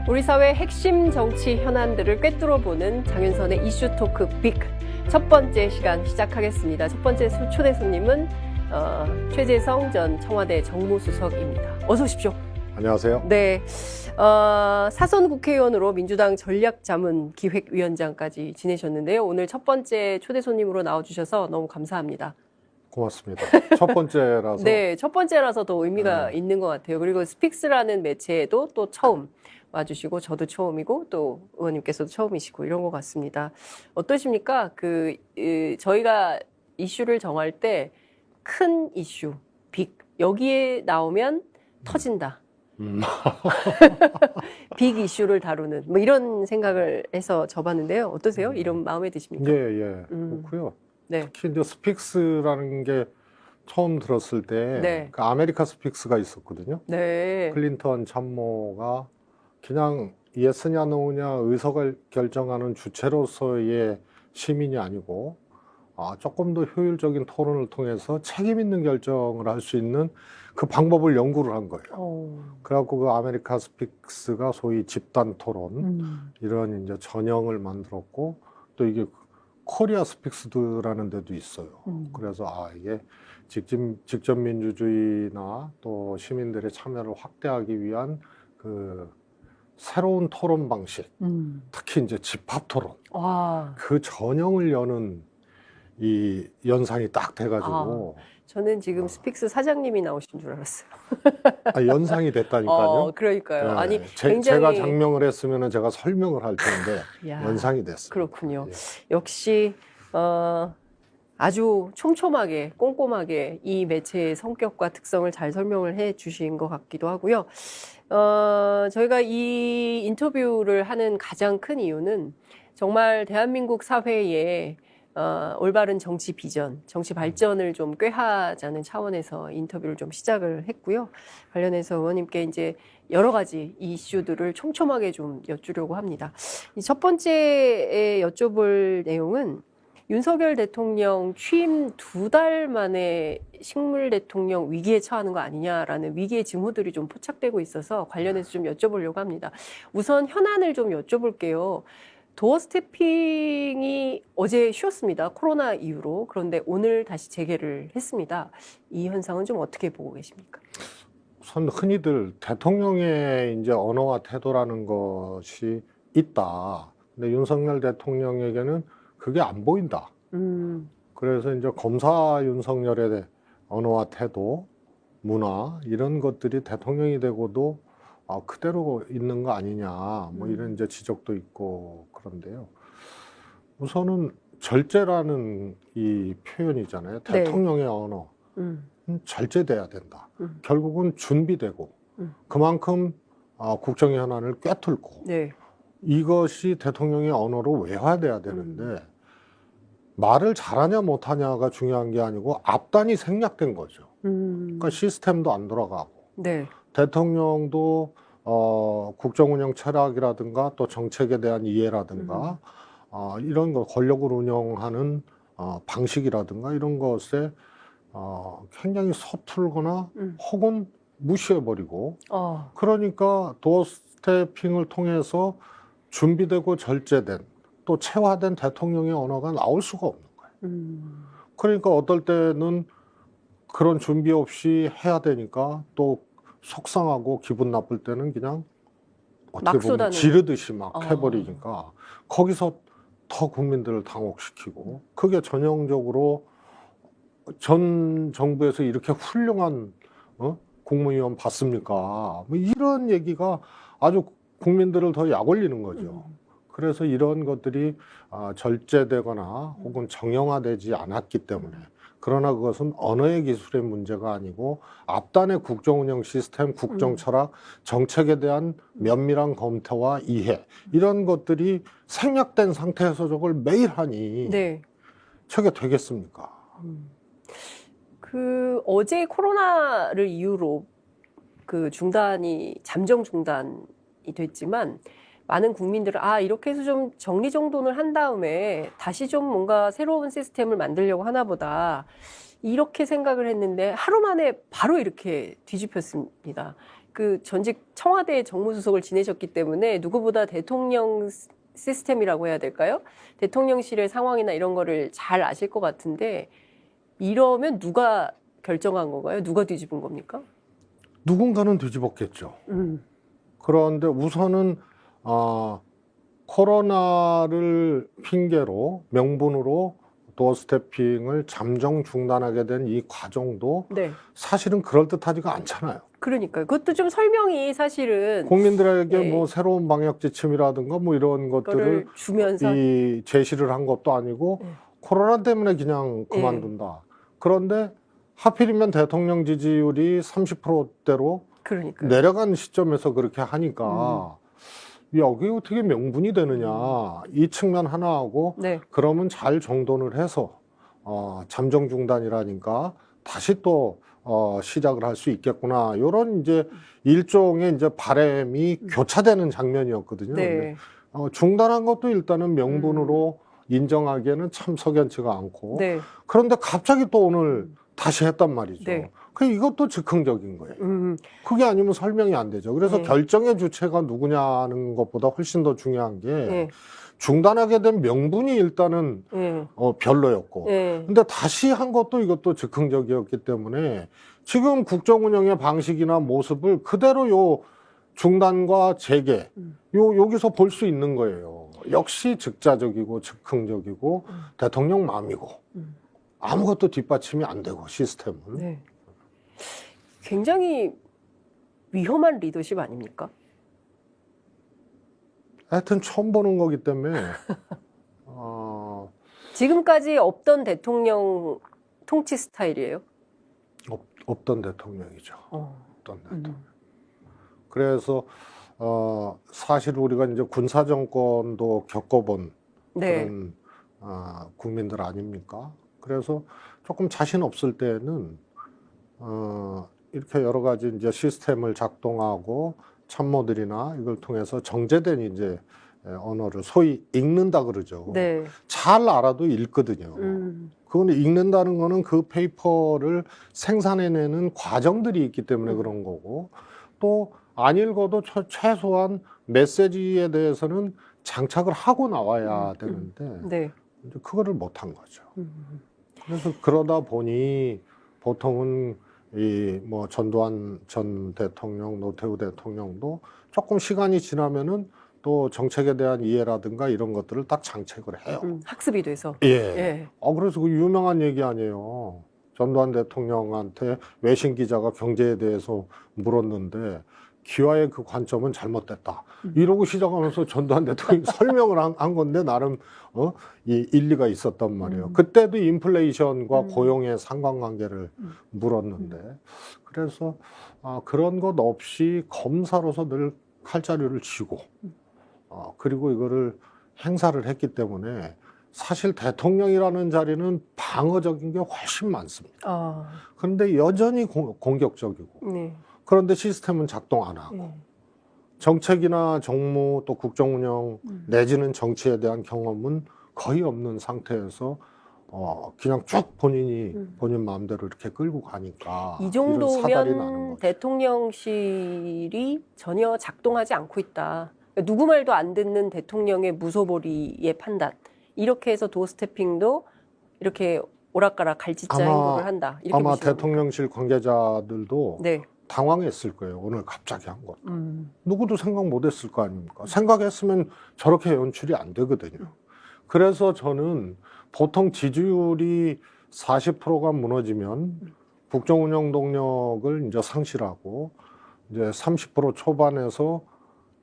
우리 사회 핵심 정치 현안들을 꿰뚫어보는 장윤선의 이슈 토크 빅 첫 번째 시간 시작하겠습니다. 첫 번째 초대 손님은 최재성 전 청와대 정무수석입니다. 어서 오십시오. 안녕하세요. 네, 사선 국회의원으로 민주당 전략자문기획위원장까지 지내셨는데요. 오늘 첫 번째 초대 손님으로 나와주셔서 너무 감사합니다. 고맙습니다. 첫 번째라서. 네, 첫 번째라서 더 의미가 있는 것 같아요. 그리고 스픽스라는 매체에도 또 처음 와주시고 저도 처음이고 또 의원님께서도 처음이시고 이런 것 같습니다. 어떠십니까? 저희가 이슈를 정할 때 큰 이슈, 빅 여기에 나오면 터진다. 빅 이슈를 다루는 뭐 이런 생각을 해서 접었는데요. 어떠세요? 이런 마음에 드십니까? 예. 그렇고요. 네. 특히 이제 스픽스라는 게 처음 들었을 때 네. 그 아메리카 스픽스가 있었거든요. 네. 클린턴 참모가 그냥 예스냐 노냐 의석을 결정하는 주체로서의 시민이 아니고 조금 더 효율적인 토론을 통해서 책임 있는 결정을 할 수 있는 그 방법을 연구를 한 거예요. 그래갖고 그 아메리카 스픽스가 소위 집단 토론 이런 이제 전형을 만들었고 또 이게 코리아 스픽스라는 데도 있어요. 그래서 이게 직접 민주주의나 또 시민들의 참여를 확대하기 위한 그 새로운 토론 방식, 특히 이제 집합 토론, 그 전형을 여는 이 연상이 딱 돼가지고. 저는 지금 스픽스 사장님이 나오신 줄 알았어요. 연상이 됐다니까요. 그러니까요. 네. 아니, 제가 굉장히 장명을 했으면 제가 설명을 할 텐데 야, 연상이 됐어요. 그렇군요. 예. 역시 아주 촘촘하게 꼼꼼하게 이 매체의 성격과 특성을 잘 설명을 해 주신 것 같기도 하고요. 저희가 이 인터뷰를 하는 가장 큰 이유는 정말 대한민국 사회에 올바른 정치 비전, 정치 발전을 좀 꾀하자는 차원에서 인터뷰를 좀 시작을 했고요. 관련해서 의원님께 이제 여러 가지 이슈들을 촘촘하게 좀 여쭈려고 합니다. 이 첫 번째에 여쭤볼 내용은 윤석열 대통령 취임 2달 만에 식물 대통령 위기에 처하는 거 아니냐라는 위기의 징후들이 좀 포착되고 있어서 관련해서 좀 여쭤보려고 합니다. 우선 현안을 좀 여쭤볼게요. 도어 스태핑이 어제 쉬었습니다. 코로나 이후로. 그런데 오늘 다시 재개를 했습니다. 이 현상은 좀 어떻게 보고 계십니까? 우선 흔히들 대통령의 이제 언어와 태도라는 것이 있다. 근데 윤석열 대통령에게는 그게 안 보인다. 그래서 이제 검사 윤석열의 언어와 태도, 문화 이런 것들이 대통령이 되고도 그대로 있는 거 아니냐, 뭐 이런 이제 지적도 있고 그런데요. 우선은 절제라는 이 표현이잖아요. 네. 대통령의 언어. 절제돼야 된다. 결국은 준비되고 그만큼 국정 현안을 꿰뚫고 네. 이것이 대통령의 언어로 외화돼야 되는데 말을 잘하냐 못하냐가 중요한 게 아니고 앞단이 생략된 거죠. 그러니까 시스템도 안 돌아가고 네. 대통령도 국정 운영 철학이라든가 또 정책에 대한 이해라든가 이런 거 권력을 운영하는 방식이라든가 이런 것에 굉장히 서툴거나 혹은 무시해버리고 그러니까 도어 스태핑을 통해서 준비되고 절제된 또 체화된 대통령의 언어가 나올 수가 없는 거예요. 그러니까 어떨 때는 그런 준비 없이 해야 되니까 또 속상하고 기분 나쁠 때는 그냥 어떻게 보면 지르듯이 막 해버리니까 거기서 더 국민들을 당혹시키고 그게 전형적으로 전 정부에서 이렇게 훌륭한 국무위원 봤습니까? 뭐 이런 얘기가 아주 국민들을 더 약 올리는 거죠. 그래서 이런 것들이 절제되거나 혹은 정형화되지 않았기 때문에 그러나 그것은 언어의 기술의 문제가 아니고 앞단의 국정운영 시스템, 국정철학, 정책에 대한 면밀한 검토와 이해 이런 것들이 생략된 상태에서 저걸 매일 하니 저게 되겠습니까? 어제 코로나를 이유로 잠정 중단이 됐지만 많은 국민들은 이렇게 해서 좀 정리정돈을 한 다음에 다시 좀 뭔가 새로운 시스템을 만들려고 하나 보다 이렇게 생각을 했는데 하루 만에 바로 이렇게 뒤집혔습니다. 그 전직 청와대 정무수석을 지내셨기 때문에 누구보다 대통령 시스템이라고 해야 될까요? 대통령실의 상황이나 이런 거를 잘 아실 것 같은데 이러면 누가 결정한 건가요? 누가 뒤집은 겁니까? 누군가는 뒤집었겠죠. 그런데 우선은 코로나를 핑계로 명분으로 도어 스태핑을 잠정 중단하게 된 이 과정도 네. 사실은 그럴듯하지가 않잖아요. 그러니까요. 그것도 좀 설명이 사실은 국민들에게 네. 뭐 새로운 방역 지침이라든가 뭐 이런 것들을 그거를 주면서 이 제시를 한 것도 아니고 네. 코로나 때문에 그냥 그만둔다. 그런데 하필이면 대통령 지지율이 30%대로 그러니까요. 내려간 시점에서 그렇게 하니까 여기 어떻게 명분이 되느냐 이 측면 하나하고 네. 그러면 잘 정돈을 해서 잠정 중단이라니까 다시 또 시작을 할 수 있겠구나 이런 이제 일종의 이제 바람이 교차되는 장면이었거든요. 네. 근데, 중단한 것도 일단은 명분으로 인정하기에는 참 석연치가 않고 네. 그런데 갑자기 또 오늘 다시 했단 말이죠. 네. 그 이것도 즉흥적인 거예요. 그게 아니면 설명이 안 되죠. 그래서 네. 결정의 주체가 누구냐는 것보다 훨씬 더 중요한 게 네. 중단하게 된 명분이 일단은 네. 별로였고 네. 근데 다시 한 것도 이것도 즉흥적이었기 때문에 지금 국정 운영의 방식이나 모습을 그대로 요 중단과 재개 여기서 볼 수 있는 거예요. 역시 즉자적이고 즉흥적이고 대통령 마음이고 아무것도 뒷받침이 안 되고 시스템은. 네. 굉장히 위험한 리더십 아닙니까? 하여튼 처음 보는 거기 때문에 지금까지 없던 대통령 통치 스타일이에요. 없던 대통령이죠. 없던 대통령. 음. 그래서 사실 우리가 이제 군사 정권도 겪어본 네. 그런 국민들 아닙니까? 그래서 조금 자신 없을 때는 이렇게 여러 가지 이제 시스템을 작동하고 참모들이나 이걸 통해서 정제된 이제 언어를 소위 읽는다 그러죠. 네. 잘 알아도 읽거든요. 그건 읽는다는 거는 그 페이퍼를 생산해내는 과정들이 있기 때문에 그런 거고 또 안 읽어도 최소한 메시지에 대해서는 장착을 하고 나와야 되는데 네. 이제 그거를 못한 거죠. 그래서 그러다 보니 보통은 이 뭐 전두환 전 대통령, 노태우 대통령도 조금 시간이 지나면은 또 정책에 대한 이해라든가 이런 것들을 딱 장착을 해요. 학습이 돼서. 예. 예. 그래서 그 유명한 얘기 아니에요. 전두환 대통령한테 외신 기자가 경제에 대해서 물었는데 기와의 그 관점은 잘못됐다. 이러고 시작하면서 전두환 대통령이 설명을 한 건데 나름 이 일리가 있었단 말이에요. 그때도 인플레이션과 고용의 상관관계를 물었는데 그래서 그런 것 없이 검사로서 늘 칼자루를 쥐고 그리고 이거를 행사를 했기 때문에 사실 대통령이라는 자리는 방어적인 게 훨씬 많습니다. 그런데 여전히 공격적이고 네. 그런데 시스템은 작동 안 하고 정책이나 정무 또 국정 운영 내지는 정치에 대한 경험은 거의 없는 상태에서 그냥 쭉 본인 마음대로 이렇게 끌고 가니까 이 이런 사달이 나는 정도면 거죠. 대통령실이 전혀 작동하지 않고 있다. 그러니까 누구 말도 안 듣는 대통령의 무소불위의 판단. 이렇게 해서 도어스태핑도 이렇게 오락가락 갈짓자 행동을 한다. 이렇게 아마 보시는 대통령실 관계자들도 네. 당황했을 거예요. 오늘 갑자기 한 것. 누구도 생각 못 했을 거 아닙니까? 생각했으면 저렇게 연출이 안 되거든요. 그래서 저는 보통 지지율이 40%가 무너지면 국정 운영 동력을 이제 상실하고 이제 30% 초반에서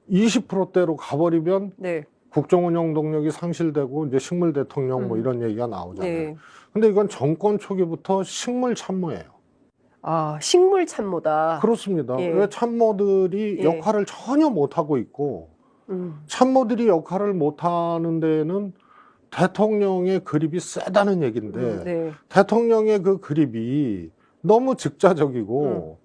20%대로 가버리면 네. 국정 운영 동력이 상실되고 이제 식물 대통령 뭐 이런 얘기가 나오잖아요. 네. 근데 이건 정권 초기부터 식물 참모예요. 식물 참모다. 그렇습니다. 예. 왜 참모들이 예. 역할을 전혀 못하고 있고 참모들이 역할을 못하는 데에는 대통령의 그립이 세다는 얘기인데 네. 대통령의 그 그립이 너무 즉자적이고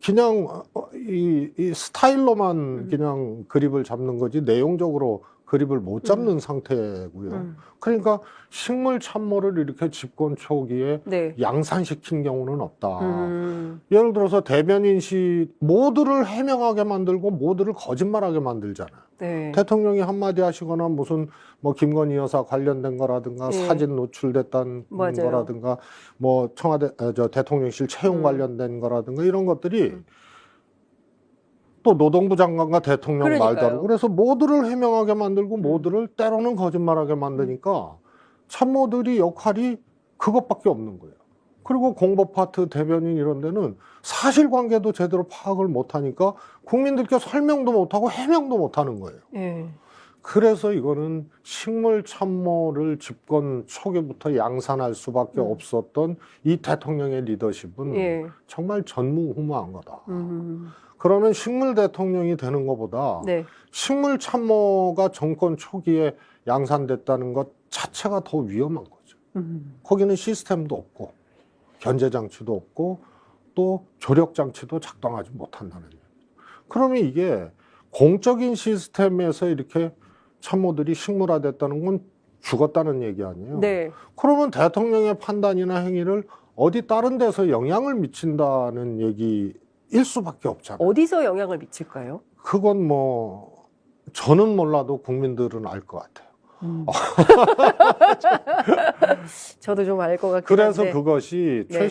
그냥 이 스타일로만 그냥 그립을 잡는 거지 내용적으로 그립을 못 잡는 상태고요. 그러니까 식물 참모를 이렇게 집권 초기에 네. 양산시킨 경우는 없다. 예를 들어서 대변인실 모두를 해명하게 만들고 모두를 거짓말하게 만들잖아요. 네. 대통령이 한마디 하시거나 무슨 뭐 김건희 여사 관련된 거라든가 네. 사진 노출됐다는 맞아요. 거라든가 뭐 청와대 저 대통령실 채용 관련된 거라든가 이런 것들이 또 노동부 장관과 대통령 그러니까요. 말도 하고 그래서 모두를 해명하게 만들고 모두를 때로는 거짓말하게 만드니까 참모들이 역할이 그것밖에 없는 거예요. 그리고 공보 파트 대변인 이런 데는 사실관계도 제대로 파악을 못하니까 국민들께 설명도 못하고 해명도 못하는 거예요. 예. 그래서 이거는 식물 참모를 집권 초기부터 양산할 수밖에 없었던 이 대통령의 리더십은 예. 정말 전무후무한 거다. 그러면 식물 대통령이 되는 것보다 네. 식물 참모가 정권 초기에 양산됐다는 것 자체가 더 위험한 거죠. 거기는 시스템도 없고 견제 장치도 없고 또 조력 장치도 작동하지 못한다는 얘기죠. 그러면 이게 공적인 시스템에서 이렇게 참모들이 식물화됐다는 건 죽었다는 얘기 아니에요. 네. 그러면 대통령의 판단이나 행위를 어디 다른 데서 영향을 미친다는 얘기일 수밖에 없잖아요. 어디서 영향을 미칠까요? 그건 뭐 저는 몰라도 국민들은 알 것 같아요. 저도 좀 알 것 같긴 그래서 한데. 그것이 네.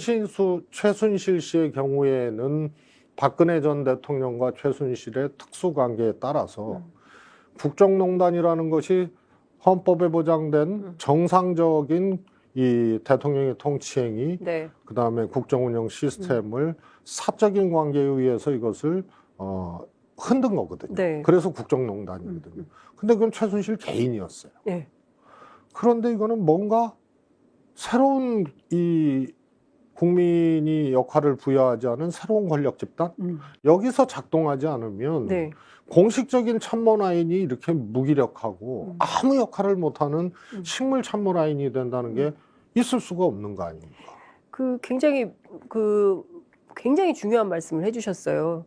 최순실 씨의 경우에는 박근혜 전 대통령과 최순실의 특수관계에 따라서 국정농단이라는 것이 헌법에 보장된 정상적인 이 대통령의 통치행위, 네. 그다음에 국정운영 시스템을 사적인 관계에 의해서 이것을 흔든 거거든요. 네. 그래서 국정농단이거든요. 근데 그건 최순실 개인이었어요. 예. 그런데 이거는 뭔가 새로운 이 국민이 역할을 부여하지 않은 새로운 권력 집단 여기서 작동하지 않으면 네. 공식적인 참모 라인이 이렇게 무기력하고 아무 역할을 못하는 식물 참모 라인이 된다는 게 있을 수가 없는 거 아닙니까? 굉장히 중요한 말씀을 해주셨어요.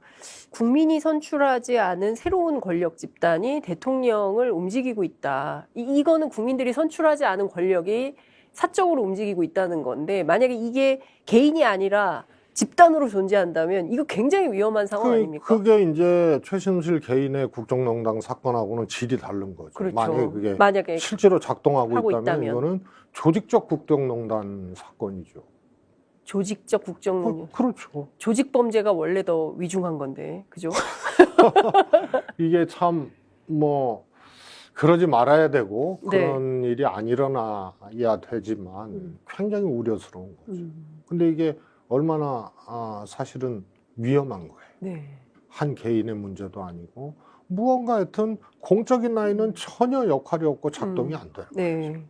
국민이 선출하지 않은 새로운 권력 집단이 대통령을 움직이고 있다. 이거는 국민들이 선출하지 않은 권력이 사적으로 움직이고 있다는 건데, 만약에 이게 개인이 아니라 집단으로 존재한다면 이거 굉장히 위험한 상황 아닙니까? 그게 이제 최순실 개인의 국정농단 사건하고는 질이 다른 거죠. 그렇죠. 만약에 실제로 작동하고 있다면 이거는 조직적 국정농단 사건이죠. 조직적 국정농단. 그렇죠. 조직 범죄가 원래 더 위중한 건데, 그죠? 이게 참 뭐 그러지 말아야 되고 네. 그런 일이 안 일어나야 되지만 굉장히 우려스러운 거죠. 근데 이게 얼마나 사실은 위험한 거예요. 네. 한 개인의 문제도 아니고 무언가 하여튼 공적인 라인은 전혀 역할이 없고 작동이 안 돼요. 네.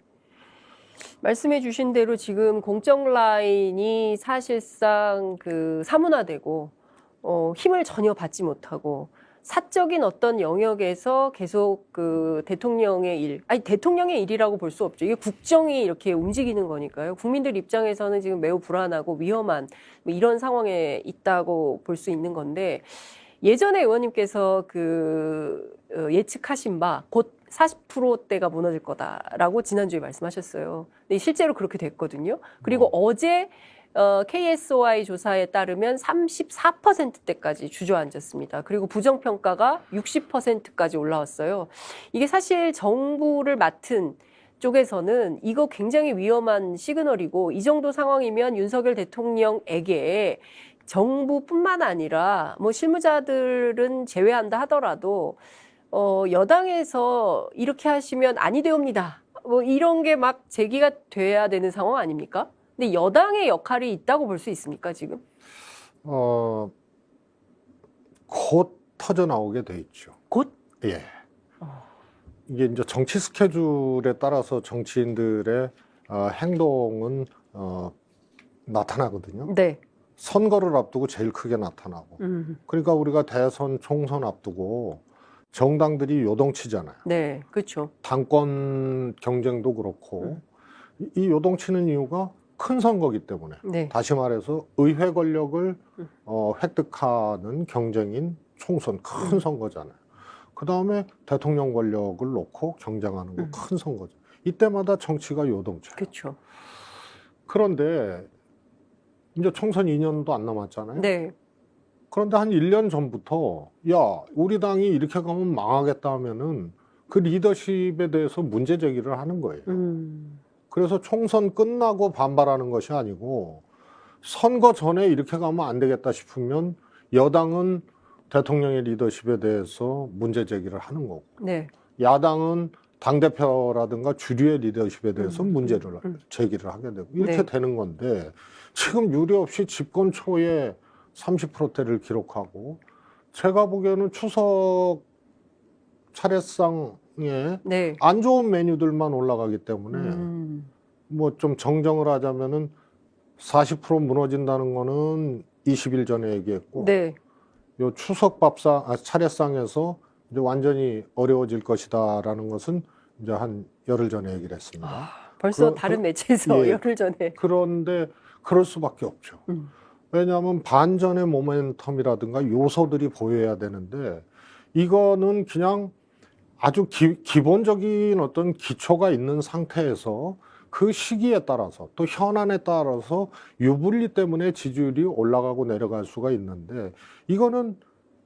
말씀해 주신 대로 지금 공적 라인이 사실상 사문화되고 힘을 전혀 받지 못하고 사적인 어떤 영역에서 계속 대통령의 일이라고 볼 수 없죠. 이게 국정이 이렇게 움직이는 거니까요. 국민들 입장에서는 지금 매우 불안하고 위험한 뭐 이런 상황에 있다고 볼 수 있는 건데, 예전에 의원님께서 예측하신 바 곧 40%대가 무너질 거다라고 지난주에 말씀하셨어요. 근데 실제로 그렇게 됐거든요. 그리고 어제 KSOI 조사에 따르면 34%대까지 주저앉았습니다. 그리고 부정평가가 60%까지 올라왔어요. 이게 사실 정부를 맡은 쪽에서는 이거 굉장히 위험한 시그널이고, 이 정도 상황이면 윤석열 대통령에게 정부뿐만 아니라 뭐 실무자들은 제외한다 하더라도 여당에서 이렇게 하시면 아니 되옵니다. 뭐 이런 게 막 제기가 돼야 되는 상황 아닙니까? 근데 여당의 역할이 있다고 볼 수 있습니까, 지금? 곧 터져 나오게 돼 있죠. 곧? 예. 이게 이제 정치 스케줄에 따라서 정치인들의 행동은 나타나거든요. 네. 선거를 앞두고 제일 크게 나타나고. 그러니까 우리가 대선, 총선 앞두고 정당들이 요동치잖아요. 네, 그렇죠. 당권 경쟁도 그렇고 이 요동치는 이유가 큰 선거기 때문에. 네. 다시 말해서 의회 권력을 획득하는 경쟁인 총선, 큰 선거잖아요. 그 다음에 대통령 권력을 놓고 경쟁하는 거 음. 큰 선거죠. 이때마다 정치가 요동쳐요. 그렇죠. 그런데 이제 총선 2년도 안 남았잖아요. 네. 그런데 한 1년 전부터 야, 우리 당이 이렇게 가면 망하겠다 하면은 그 리더십에 대해서 문제 제기를 하는 거예요. 그래서 총선 끝나고 반발하는 것이 아니고 선거 전에 이렇게 가면 안 되겠다 싶으면 여당은 대통령의 리더십에 대해서 문제 제기를 하는 거고 네. 야당은 당대표라든가 주류의 리더십에 대해서 문제를 제기를 하게 되고 이렇게 네. 되는 건데 지금 유례 없이 집권 초에 30%대를 기록하고 제가 보기에는 추석 차례상에 네. 안 좋은 메뉴들만 올라가기 때문에 뭐 좀 정정을 하자면은 40% 무너진다는 거는 20일 전에 얘기했고 네. 요 추석 차례상에서 이제 완전히 어려워질 것이다라는 것은 이제 한 열흘 전에 얘기를 했습니다. 벌써 다른 매체에서 예. 열흘 전에. 그런데 그럴 수밖에 없죠. 왜냐하면 반전의 모멘텀이라든가 요소들이 보여야 되는데 이거는 그냥 아주 기본적인 어떤 기초가 있는 상태에서 그 시기에 따라서 또 현안에 따라서 유불리 때문에 지지율이 올라가고 내려갈 수가 있는데 이거는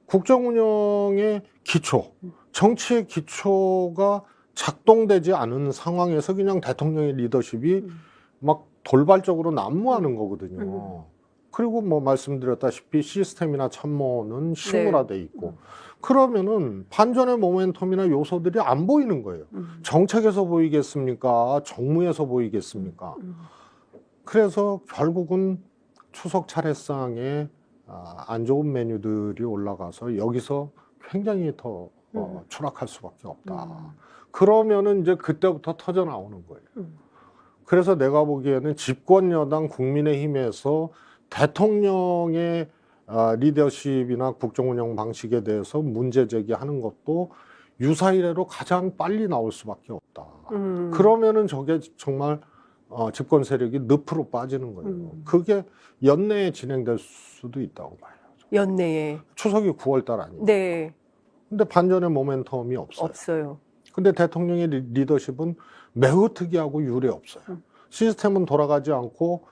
국정 운영의 기초, 정치의 기초가 작동되지 않은 상황에서 그냥 대통령의 리더십이 막 돌발적으로 난무하는 거거든요. 그리고 뭐 말씀드렸다시피 시스템이나 참모는 식물화돼 있고 그러면은 반전의 모멘텀이나 요소들이 안 보이는 거예요. 정책에서 보이겠습니까? 정무에서 보이겠습니까? 그래서 결국은 추석 차례상에 안 좋은 메뉴들이 올라가서 여기서 굉장히 더 추락할 수밖에 없다. 그러면은 이제 그때부터 터져 나오는 거예요. 그래서 내가 보기에는 집권 여당 국민의힘에서 대통령의 리더십이나 국정 운영 방식에 대해서 문제 제기하는 것도 유사이래로 가장 빨리 나올 수밖에 없다. 그러면은 저게 정말 집권 세력이 늪으로 빠지는 거예요. 그게 연내에 진행될 수도 있다고 봐요. 연내에. 추석이 9월 달 아니에요. 네. 근데 반전의 모멘텀이 없어요. 없어요. 근데 대통령의 리더십은 매우 특이하고 유례 없어요. 시스템은 돌아가지 않고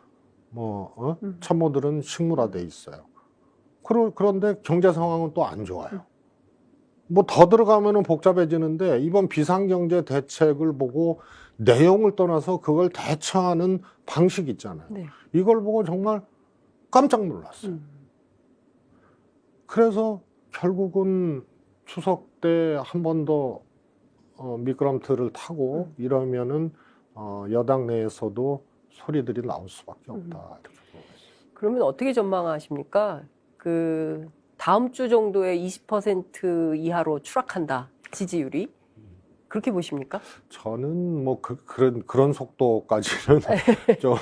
참모들은 식물화돼 있어요. 그런데 경제 상황은 또 안 좋아요. 뭐 더 들어가면은 복잡해지는데 이번 비상경제 대책을 보고 내용을 떠나서 그걸 대처하는 방식 있잖아요. 네. 이걸 보고 정말 깜짝 놀랐어요. 그래서 결국은 추석 때 한 번 더 미끄럼틀을 타고 이러면은 여당 내에서도 소리들이 나올 수밖에 없다. 이렇게 보고 있어요. 그러면 어떻게 전망하십니까? 그 다음 주 정도에 20% 이하로 추락한다. 지지율이. 그렇게 보십니까? 저는 뭐 그런 속도까지는 좀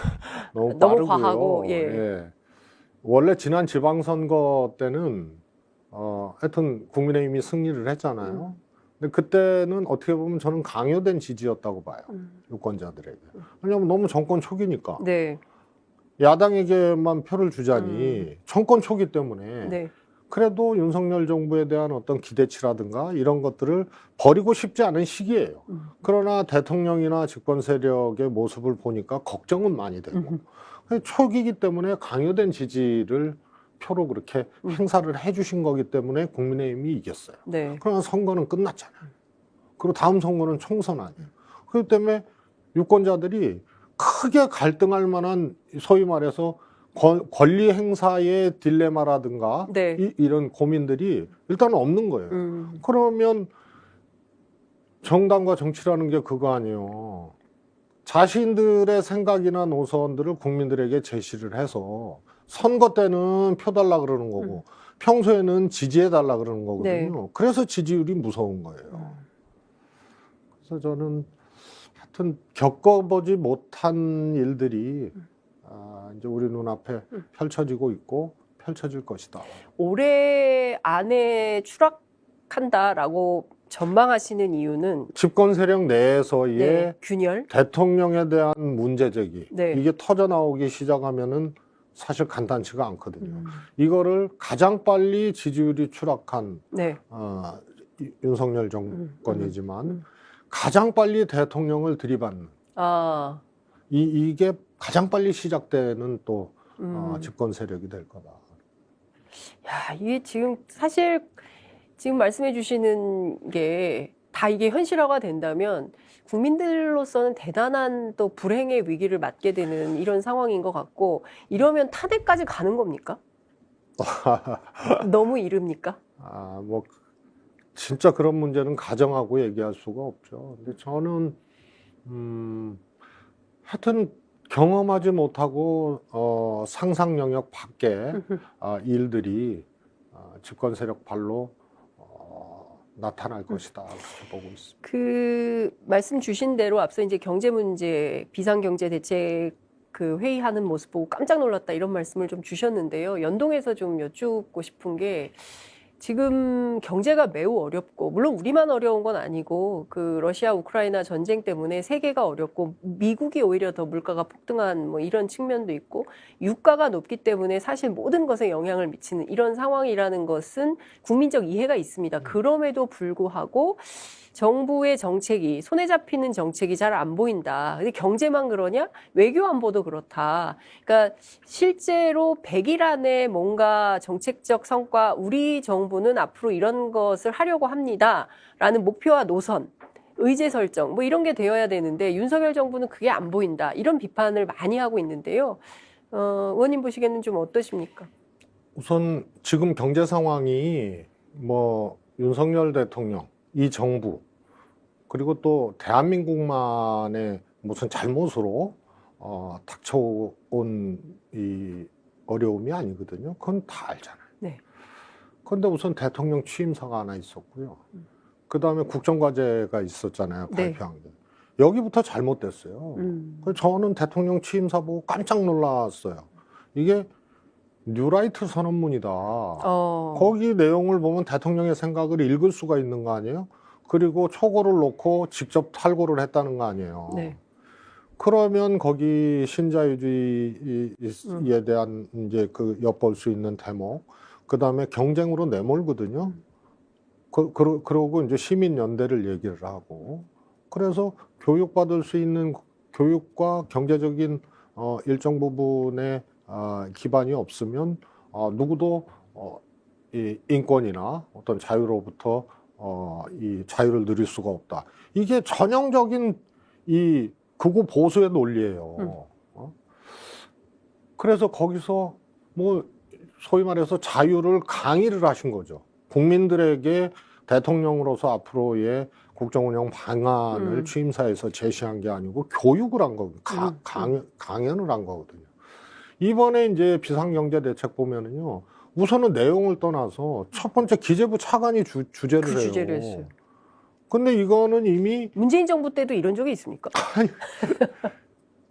너무 너무 빠르고요. 과하고, 예. 예. 원래 지난 지방선거 때는 하여튼 국민의힘이 승리를 했잖아요. 근데 그때는 어떻게 보면 저는 강요된 지지였다고 봐요. 유권자들에게. 왜냐하면 너무 정권 초기니까. 네. 야당에게만 표를 주자니 정권 초기 때문에 네. 그래도 윤석열 정부에 대한 어떤 기대치라든가 이런 것들을 버리고 싶지 않은 시기예요. 그러나 대통령이나 집권 세력의 모습을 보니까 걱정은 많이 되고 초기이기 때문에 강요된 지지를 표로 그렇게 행사를 해주신 거기 때문에 국민의힘이 이겼어요. 네. 그러나 선거는 끝났잖아요. 그리고 다음 선거는 총선 아니에요. 그렇기 때문에 유권자들이 크게 갈등할 만한 소위 말해서 권리 행사의 딜레마라든가 네. 이런 고민들이 일단 없는 거예요. 그러면 정당과 정치라는 게 그거 아니에요. 자신들의 생각이나 노선들을 국민들에게 제시를 해서 선거 때는 표 달라 그러는 거고 평소에는 지지해 달라 그러는 거거든요. 네. 그래서 지지율이 무서운 거예요. 그래서 저는 하여튼 겪어보지 못한 일들이 이제 우리 눈앞에 펼쳐지고 있고 펼쳐질 것이다. 올해 안에 추락한다라고 전망하시는 이유는 집권 세력 내에서의 네. 균열. 대통령에 대한 문제 제기 네. 이게 터져 나오기 시작하면은 사실 간단치가 않거든요. 이거를 가장 빨리 지지율이 추락한 네. 윤석열 정권이지만 가장 빨리 대통령을 들이받는 아, 이게 가장 빨리 시작되는 또 음. 집권 세력이 될 거다. 야, 이게 지금 사실 지금 말씀해 주시는 게 다 이게 현실화가 된다면 국민들로서는 대단한 또 불행의 위기를 맞게 되는 이런 상황인 것 같고 이러면 탄핵까지 가는 겁니까? 너무 이릅니까? 뭐 진짜 그런 문제는 가정하고 얘기할 수가 없죠. 근데 저는 하여튼 경험하지 못하고 상상 영역 밖의 일들이 집권 세력 발로 나타날 것이다 그렇게 보고 있습니다. 그 말씀 주신 대로 앞서 이제 경제 문제, 비상경제 대책 그 회의하는 모습 보고 깜짝 놀랐다 이런 말씀을 좀 주셨는데요. 연동해서 좀 여쭙고 싶은 게 지금 경제가 매우 어렵고 물론 우리만 어려운 건 아니고 그 러시아 우크라이나 전쟁 때문에 세계가 어렵고 미국이 오히려 더 물가가 폭등한 뭐 이런 측면도 있고 유가가 높기 때문에 사실 모든 것에 영향을 미치는 이런 상황이라는 것은 국민적 이해가 있습니다. 그럼에도 불구하고 정부의 정책이 손에 잡히는 정책이 잘 안 보인다. 근데 경제만 그러냐? 외교 안보도 그렇다. 그러니까 실제로 100일 안에 뭔가 정책적 성과 우리 정부는 앞으로 이런 것을 하려고 합니다라는 목표와 노선, 의제 설정 뭐 이런 게 되어야 되는데 윤석열 정부는 그게 안 보인다. 이런 비판을 많이 하고 있는데요. 의원님 보시기에는 좀 어떠십니까? 우선 지금 경제 상황이 뭐 윤석열 대통령, 이 정부 그리고 또 대한민국만의 무슨 잘못으로 닥쳐온 이 어려움이 아니거든요. 그건 다 알잖아요. 네. 그런데 우선 대통령 취임사가 하나 있었고요. 그 다음에 국정과제가 있었잖아요. 네. 발표한 게. 여기부터 잘못됐어요. 그래서 저는 대통령 취임사 보고 깜짝 놀랐어요. 이게 뉴라이트 선언문이다. 거기 내용을 보면 대통령의 생각을 읽을 수가 있는 거 아니에요? 그리고 초고를 놓고 직접 탈고를 했다는 거 아니에요. 네. 그러면 거기 신자유주의에 대한 이제 그 엿볼 수 있는 대목, 그 다음에 경쟁으로 내몰거든요. 그러고 이제 시민연대를 얘기를 하고, 그래서 교육받을 수 있는 교육과 경제적인 일정 부분의 기반이 없으면 누구도 이 인권이나 어떤 자유로부터 이 자유를 누릴 수가 없다. 이게 전형적인 이 극우 보수의 논리예요. 그래서 거기서 뭐 소위 말해서 자유를 강의를 하신 거죠. 국민들에게 대통령으로서 앞으로의 국정운영 방안을 취임사에서 제시한 게 아니고 교육을 한 거거든요. 강연을 한 거거든요. 이번에 이제 비상경제대책 보면은요, 우선은 내용을 떠나서 첫 번째 기재부 차관이 주재를 해요. 주제를 했어요. 근데 이거는 이미 문재인 정부 때도 이런 적이 있습니까?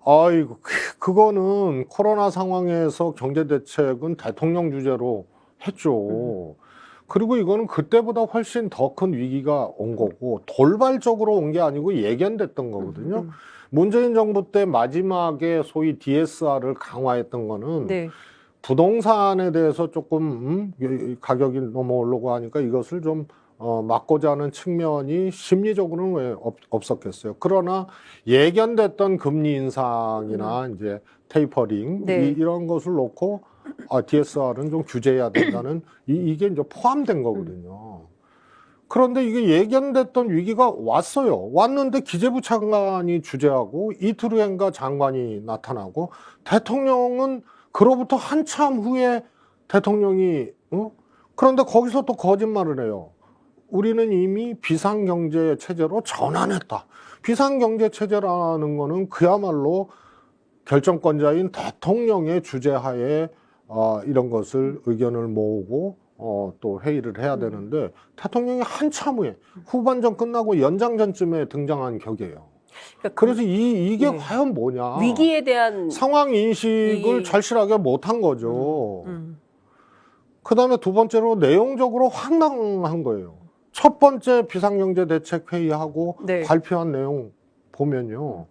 아이고 그거는 코로나 상황에서 경제대책은 대통령 주재로 했죠. 그리고 이거는 그때보다 훨씬 더 큰 위기가 온 거고 돌발적으로 온 게 아니고 예견됐던 거거든요. 문재인 정부 때 마지막에 소위 DSR을 강화했던 거는 네. 부동산에 대해서 조금 가격이 너무 오르고 하니까 이것을 좀 막고자 하는 측면이 심리적으로는 왜 없었겠어요. 그러나 예견됐던 금리 인상이나 이제 테이퍼링 네. 이런 것을 놓고 DSR은 좀 규제해야 된다는 이게 이제 포함된 거거든요. 그런데 이게 예견됐던 위기가 왔어요. 왔는데 기재부 장관이 주재하고 이틀 후엔가 장관이 나타나고 대통령은 그로부터 한참 후에 대통령이 그런데 거기서 또 거짓말을 해요. 우리는 이미 비상경제 체제로 전환했다. 비상경제 체제라는 거는 그야말로 결정권자인 대통령의 주재하에 이런 것을 의견을 모으고 또 회의를 해야 되는데 대통령이 한참 후에 후반전 끝나고 연장전쯤에 등장한 격이에요. 그러니까 그래서 이게 네. 과연 뭐냐? 위기에 대한 상황 인식을 절실하게 못한 거죠. 그 다음에 두 번째로 내용적으로 황당한 거예요. 첫 번째 비상경제대책 회의하고 네. 발표한 내용 보면요.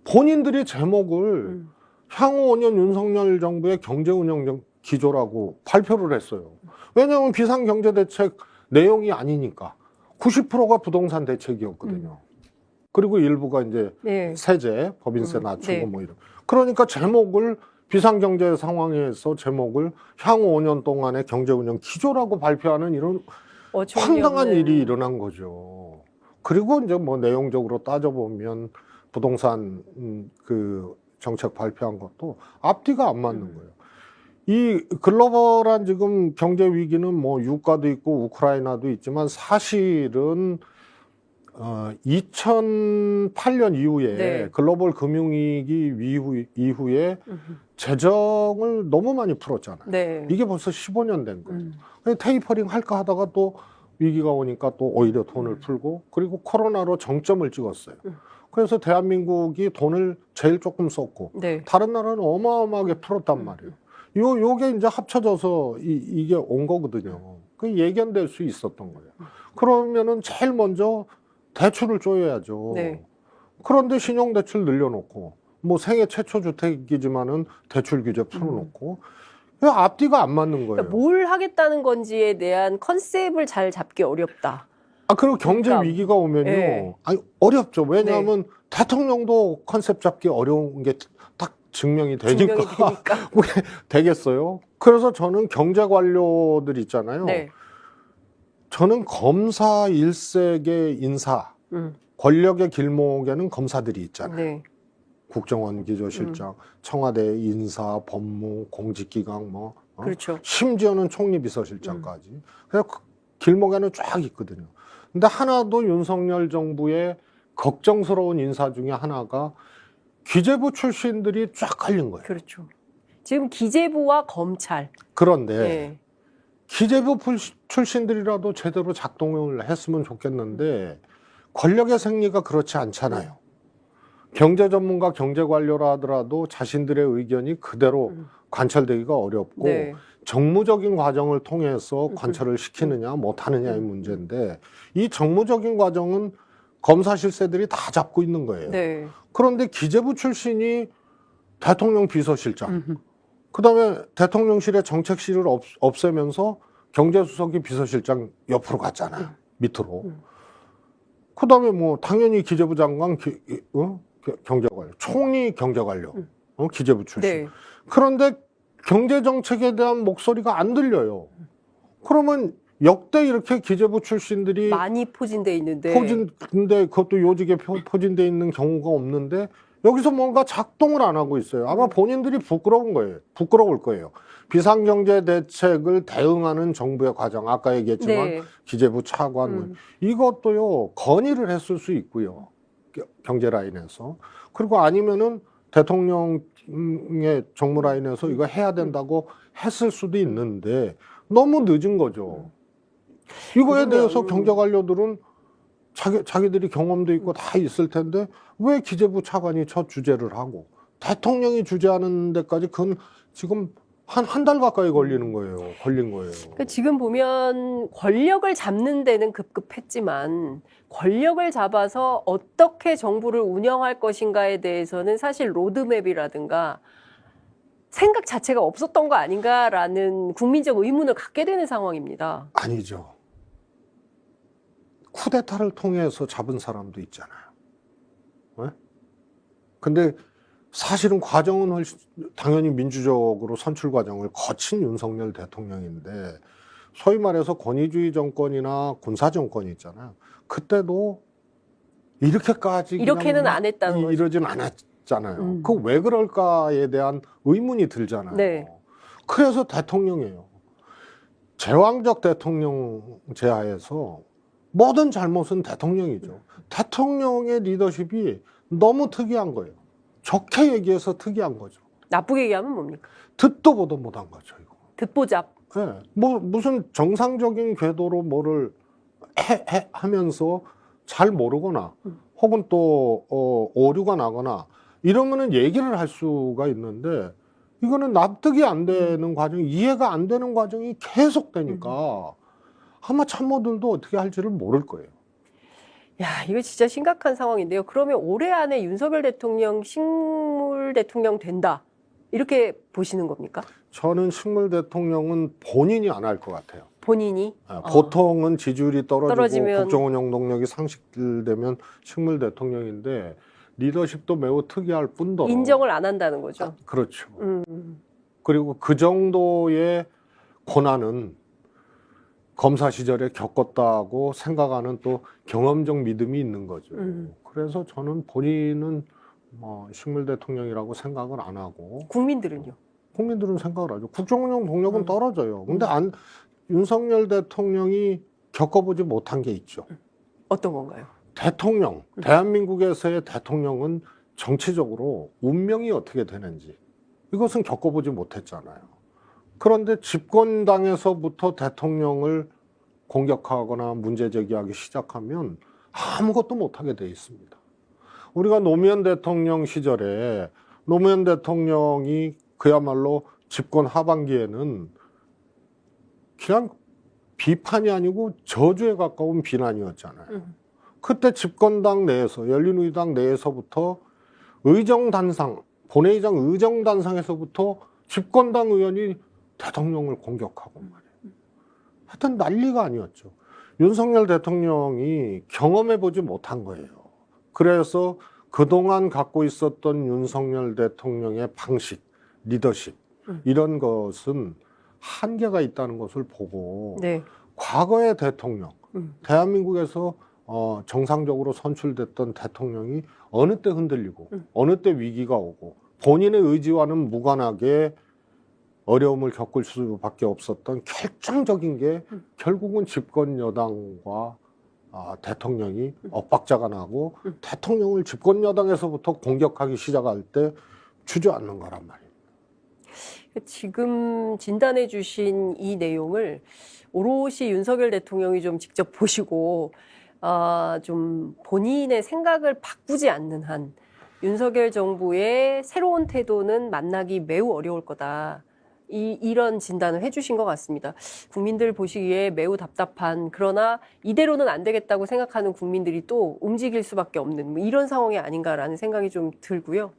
본인들이 제목을 향후 5년 윤석열 정부의 경제운영 기조라고 발표를 했어요. 왜냐하면 비상경제대책 내용이 아니니까. 90%가 부동산 대책이었거든요. 그리고 일부가 이제 네. 세제, 법인세 낮추고 네. 뭐 이런. 그러니까 제목을 비상경제 상황에서 제목을 향후 5년 동안의 경제운영 기조라고 발표하는 이런 황당한 일이 일어난 거죠. 그리고 이제 뭐 내용적으로 따져보면 부동산 그 정책 발표한 것도 앞뒤가 안 맞는 거예요. 이 글로벌한 지금 경제 위기는 뭐 유가도 있고 우크라이나도 있지만 사실은 2008년 이후에 네. 글로벌 금융위기 이후에 재정을 너무 많이 풀었잖아요. 네. 이게 벌써 15년 된 거예요. 테이퍼링 할까 하다가 또 위기가 오니까 또 오히려 돈을 풀고 그리고 코로나로 정점을 찍었어요. 그래서 대한민국이 돈을 제일 조금 썼고 네. 다른 나라는 어마어마하게 풀었단 말이에요. 요게 이제 합쳐져서 이게 온 거거든요. 그 예견될 수 있었던 거예요. 그러면은 제일 먼저 대출을 쪼여야죠. 네. 그런데 신용대출 늘려놓고 뭐 생애 최초 주택이지만은 대출 규제 풀어놓고 앞뒤가 안 맞는 거예요. 그러니까 뭘 하겠다는 건지에 대한 컨셉을 잘 잡기 어렵다. 그리고 경제 그러니까, 위기가 오면요. 네. 아니, 어렵죠. 왜냐하면 대통령도 컨셉 잡기 어려운 게 딱 증명이 되니까. 왜 되겠어요? 그래서 저는 경제 관료들 있잖아요. 네. 저는 검사 일색의 인사, 권력의 길목에는 검사들이 있잖아요. 네. 국정원 기조실장, 청와대 인사, 법무, 공직기강 뭐 그렇죠. 심지어는 총리 비서실장까지. 그래서 그 길목에는 쫙 있거든요. 근데 하나도 윤석열 정부의 걱정스러운 인사 중에 하나가 기재부 출신들이 쫙 깔린 거예요. 그렇죠. 지금 기재부와 검찰. 그런데 네. 기재부 출신들이라도 제대로 작동을 했으면 좋겠는데 권력의 생리가 그렇지 않잖아요. 경제 전문가, 경제 관료라 하더라도 자신들의 의견이 그대로 관철되기가 어렵고 네. 정무적인 과정을 통해서 관철을 시키느냐 못하느냐의 문제인데 이 정무적인 과정은 검사 실세들이 다 잡고 있는 거예요. 네. 그런데 기재부 출신이 대통령 비서실장, 그다음에 대통령실의 정책실을 없애면서 경제수석이 비서실장 옆으로 갔잖아요. 밑으로. 그다음에 뭐 당연히 기재부 장관, 경제관료, 총리 경제관료, 기재부 출신. 네. 그런데 경제정책에 대한 목소리가 안 들려요. 그러면 역대 이렇게 기재부 출신들이 많이 포진돼 있는데. 근데 그것도 요직에 포진돼 있는 경우가 없는데 여기서 뭔가 작동을 안 하고 있어요. 아마 본인들이 부끄러울 거예요. 비상경제 대책을 대응하는 정부의 과정, 아까 얘기했지만 네. 기재부 차관 이것도요 건의를 했을 수 있고요. 경제 라인에서. 그리고 아니면은 대통령의 정무 라인에서 이거 해야 된다고 했을 수도 있는데 너무 늦은 거죠. 이거에 대해서 경제 관료들은 자기들이 경험도 있고 다 있을 텐데 왜 기재부 차관이 저 주재를 하고 대통령이 주재하는 데까지 그건 지금 한 달 가까이 걸린 거예요. 그러니까 지금 보면 권력을 잡는 데는 급급했지만 권력을 잡아서 어떻게 정부를 운영할 것인가에 대해서는 사실 로드맵이라든가 생각 자체가 없었던 거 아닌가라는 국민적 의문을 갖게 되는 상황입니다. 아니죠. 쿠데타를 통해서 잡은 사람도 있잖아요. 네? 근데 사실은 과정은 당연히 민주적으로 선출 과정을 거친 윤석열 대통령인데 소위 말해서 권위주의 정권이나 군사 정권이 있잖아요. 그때도 이렇게까지 이렇게는 안 했다는 거죠. 이러진 않았잖아요. 그 왜 그럴까에 대한 의문이 들잖아요. 네. 그래서 대통령이에요. 제왕적 대통령 제하에서 모든 잘못은 대통령이죠. 대통령의 리더십이 너무 특이한 거예요. 좋게 얘기해서 특이한 거죠. 나쁘게 얘기하면 뭡니까? 듣도 보도 못한 거죠, 이거. 듣보잡. 네. 뭐 무슨 정상적인 궤도로 뭐를 하면서 잘 모르거나 혹은 또 오류가 나거나 이러면은 얘기를 할 수가 있는데 이거는 납득이 안 되는 과정, 이해가 안 되는 과정이 계속되니까 아마 참모들도 어떻게 할지를 모를 거예요. 야, 이거 진짜 심각한 상황인데요. 그러면 올해 안에 윤석열 대통령 식물 대통령 된다. 이렇게 보시는 겁니까? 저는 식물 대통령은 본인이 안 할 것 같아요. 본인이 보통은 지지율이 떨어지고 떨어지면 국정운영 동력이 상실되면 식물 대통령인데 리더십도 매우 특이할 뿐더러 인정을 안 한다는 거죠. 그렇죠. 음. 그리고 그 정도의 고난은 검사 시절에 겪었다고 생각하는 또 경험적 믿음이 있는 거죠. 그래서 저는 본인은 식물 대통령이라고 생각을 안 하고 국민들은요? 국민들은 생각을 하죠. 국정운영 동력은 떨어져요. 근데 윤석열 대통령이 겪어보지 못한 게 있죠. 어떤 건가요? 대통령, 대한민국에서의 대통령은 정치적으로 운명이 어떻게 되는지 이것은 겪어보지 못했잖아요. 그런데 집권당에서부터 대통령을 공격하거나 문제 제기하기 시작하면 아무것도 못하게 돼 있습니다. 우리가 노무현 대통령 시절에 노무현 대통령이 그야말로 집권 하반기에는 그냥 비판이 아니고 저주에 가까운 비난이었잖아요. 그때 집권당 내에서 열린우리당 내에서부터 의정단상, 본회의장 의정단상에서부터 집권당 의원이 대통령을 공격하고 말이에요. 하여튼 난리가 아니었죠. 윤석열 대통령이 경험해보지 못한 거예요. 그래서 그동안 갖고 있었던 윤석열 대통령의 방식, 리더십 이런 것은 한계가 있다는 것을 보고 네. 과거의 대통령, 대한민국에서 정상적으로 선출됐던 대통령이 어느 때 흔들리고 어느 때 위기가 오고 본인의 의지와는 무관하게 어려움을 겪을 수밖에 없었던 결정적인 게 결국은 집권 여당과 대통령이 엇박자가 나고 대통령을 집권 여당에서부터 공격하기 시작할 때 주저앉는 거란 말이에요. 지금 진단해 주신 이 내용을 오롯이 윤석열 대통령이 좀 직접 보시고 좀 본인의 생각을 바꾸지 않는 한 윤석열 정부의 새로운 태도는 만나기 매우 어려울 거다. 이런 진단을 해주신 것 같습니다. 국민들 보시기에 매우 답답한, 그러나 이대로는 안 되겠다고 생각하는 국민들이 또 움직일 수밖에 없는 이런 상황이 아닌가라는 생각이 좀 들고요.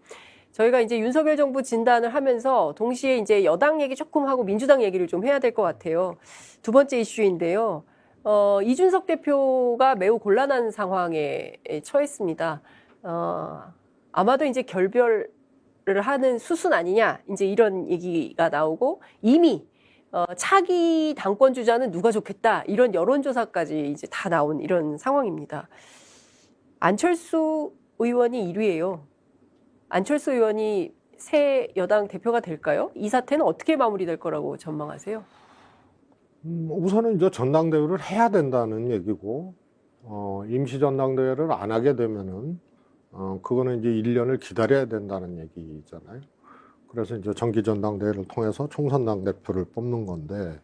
저희가 이제 윤석열 정부 진단을 하면서 동시에 이제 여당 얘기 조금 하고 민주당 얘기를 좀 해야 될 것 같아요. 두 번째 이슈인데요. 이준석 대표가 매우 곤란한 상황에 처했습니다. 아마도 이제 결별을 하는 수순 아니냐, 이제 이런 얘기가 나오고 이미 차기 당권 주자는 누가 좋겠다 이런 여론조사까지 이제 다 나온 이런 상황입니다. 안철수 의원이 1위예요. 안철수 의원이 새 여당 대표가 될까요? 이 사태는 어떻게 마무리될 거라고 전망하세요? 우선은 이제 전당대회를 해야 된다는 얘기고, 임시 전당대회를 안 하게 되면은, 그거는 이제 1년을 기다려야 된다는 얘기잖아요. 그래서 이제 정기 전당대회를 통해서 총선 당대표를 뽑는 건데,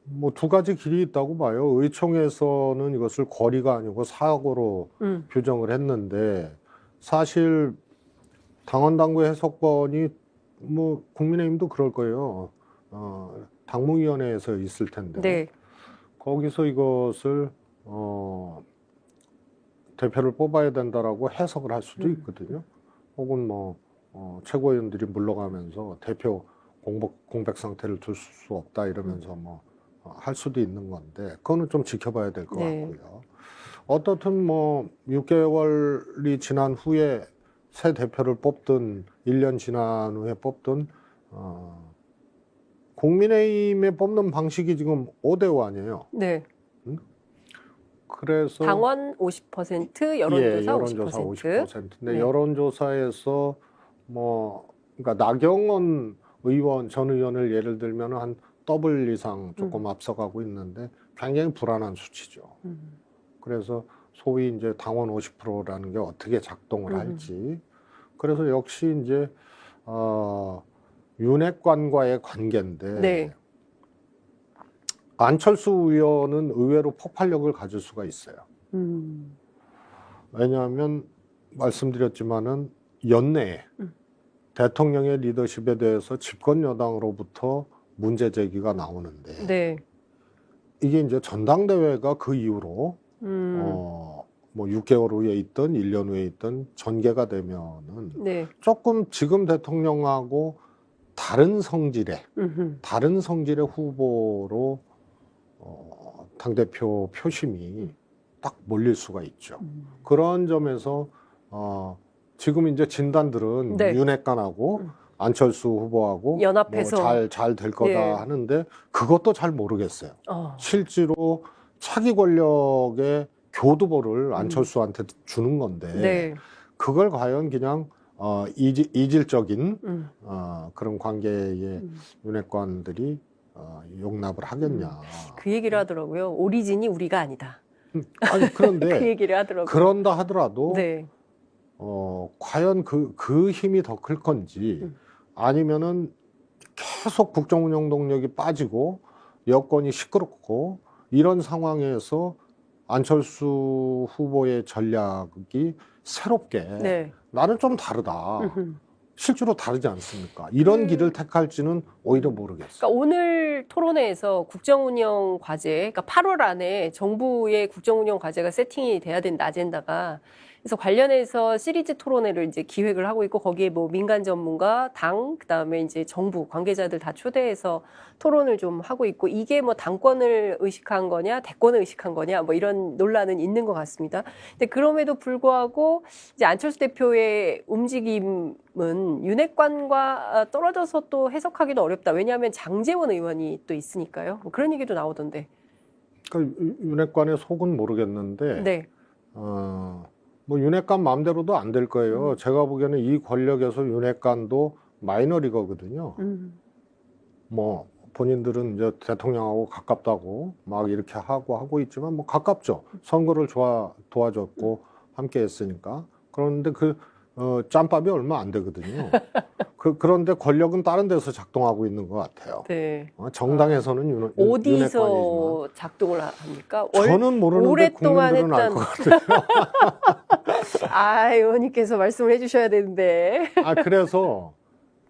뭐 두 가지 길이 있다고 봐요. 의총에서는 이것을 거리가 아니고 사고로 규정을 했는데, 사실 당원 당규 해석권이 뭐 국민의힘도 그럴 거예요. 당무위원회에서 있을 텐데 네. 거기서 이것을 대표를 뽑아야 된다라고 해석을 할 수도 있거든요. 혹은 뭐 최고위원들이 물러가면서 대표 공백 상태를 둘 수 없다 이러면서 뭐 할 수도 있는 건데 그거는 좀 지켜봐야 될 것 네. 같고요. 어떻든 뭐 6개월이 지난 후에 새 대표를 뽑든 1년 지난 후에 뽑든 국민의힘에 뽑는 방식이 지금 5대5 아니에요. 네. 그래서 당원 50%, 여론조사, 여론조사 50%. 50%인데 네. 여론조사에서 뭐 그러니까 나경원 의원 전 의원을 예를 들면 한 더블 이상 조금 앞서가고 있는데 굉장히 불안한 수치죠. 그래서 소위 이제 당원 50%라는 게 어떻게 작동을 할지. 그래서 역시 이제 윤핵관과의 관계인데 네. 안철수 의원은 의외로 폭발력을 가질 수가 있어요. 왜냐하면 말씀드렸지만은 연내에 대통령의 리더십에 대해서 집권 여당으로부터 문제 제기가 나오는데 네. 이게 이제 전당대회가 그 이후로 뭐 6개월 후에 있든 1년 후에 있든 전개가 되면은 네. 조금 지금 대통령하고 다른 성질의 후보로 당대표 표심이 딱 몰릴 수가 있죠. 그런 점에서 지금 이제 진단들은 네. 윤핵관하고 안철수 후보하고 연합해서 잘 될 거다 예. 하는데 그것도 잘 모르겠어요. 어. 실제로 차기 권력의 교두보를 안철수한테 주는 건데 네. 그걸 과연 그냥 이질적인 그런 관계의 윤핵관들이 용납을 하겠냐. 그 얘기를 하더라고요. 오리진이 우리가 아니다. 아니 그 그런데 얘기를 하더라고요. 그런다 하더라도 네. 과연 그 힘이 더 클 건지 아니면은 계속 국정운영 동력이 빠지고 여건이 시끄럽고 이런 상황에서 안철수 후보의 전략이 새롭게 네. 나는 좀 다르다. 실제로 다르지 않습니까? 이런 길을 택할지는 오히려 모르겠어요. 그러니까 오늘 토론회에서 국정운영 과제, 그러니까 8월 안에 정부의 국정운영 과제가 세팅이 돼야 된다, 아젠다가. 그래서 관련해서 시리즈 토론회를 이제 기획을 하고 있고, 거기에 뭐 민간 전문가, 당, 그다음에 이제 정부 관계자들 다 초대해서 토론을 좀 하고 있고, 이게 뭐 당권을 의식한 거냐, 대권을 의식한 거냐, 뭐 이런 논란은 있는 것 같습니다. 근데 그럼에도 불구하고 이제 안철수 대표의 움직임은 윤핵관과 떨어져서 또 해석하기도 어렵다. 왜냐하면 장제원 의원이 또 있으니까요. 뭐 그런 얘기도 나오던데. 그러니까 윤핵관의 속은 모르겠는데, 네. 뭐 윤핵관 마음대로도 안 될 거예요. 제가 보기에는 이 권력에서 윤핵관도 마이너리거거든요. 뭐 본인들은 이제 대통령하고 가깝다고 막 이렇게 하고 있지만 뭐 가깝죠. 선거를 도와줬고 함께 했으니까. 그런데 짬밥이 얼마 안 되거든요. 그런데 권력은 다른 데서 작동하고 있는 것 같아요. 네. 정당에서는 어디서 윤핵관이지만. 작동을 합니까? 저는 모르는데 오랫동안 국민들은 알 했던. 것 같아요. 의원님께서 말씀을 해주셔야 되는데. 그래서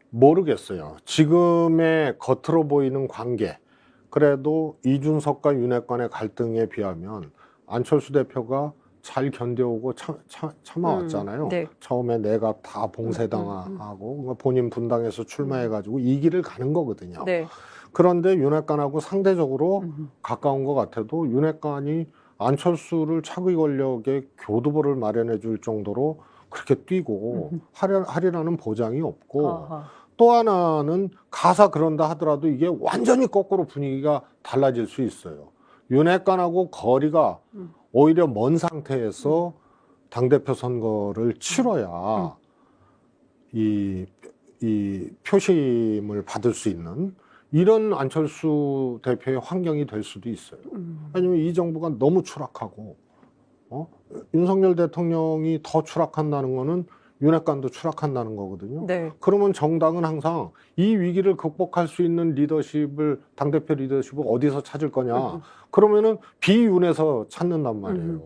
모르겠어요. 지금의 겉으로 보이는 관계, 그래도 이준석과 윤핵관의 갈등에 비하면 안철수 대표가 잘 견뎌오고 참아왔잖아요. 네. 처음에 내가 다 봉쇄당하고 그러니까 본인 분당에서 출마해가지고 이 길을 가는 거거든요. 네. 그런데 윤핵관하고 상대적으로 가까운 것 같아도 윤핵관이 안철수를 차기 권력의 교두보를 마련해 줄 정도로 그렇게 뛰고 하리라는 보장이 없고 아하. 또 하나는 가사 그런다 하더라도 이게 완전히 거꾸로 분위기가 달라질 수 있어요. 윤핵관하고 거리가 오히려 먼 상태에서 당대표 선거를 치러야 이 표심을 받을 수 있는 이런 안철수 대표의 환경이 될 수도 있어요. 왜냐하면 이 정부가 너무 추락하고 윤석열 대통령이 더 추락한다는 거는 윤핵관도 추락한다는 거거든요. 네. 그러면 정당은 항상 이 위기를 극복할 수 있는 당대표 리더십을 어디서 찾을 거냐. 그러면은 비윤에서 찾는단 말이에요.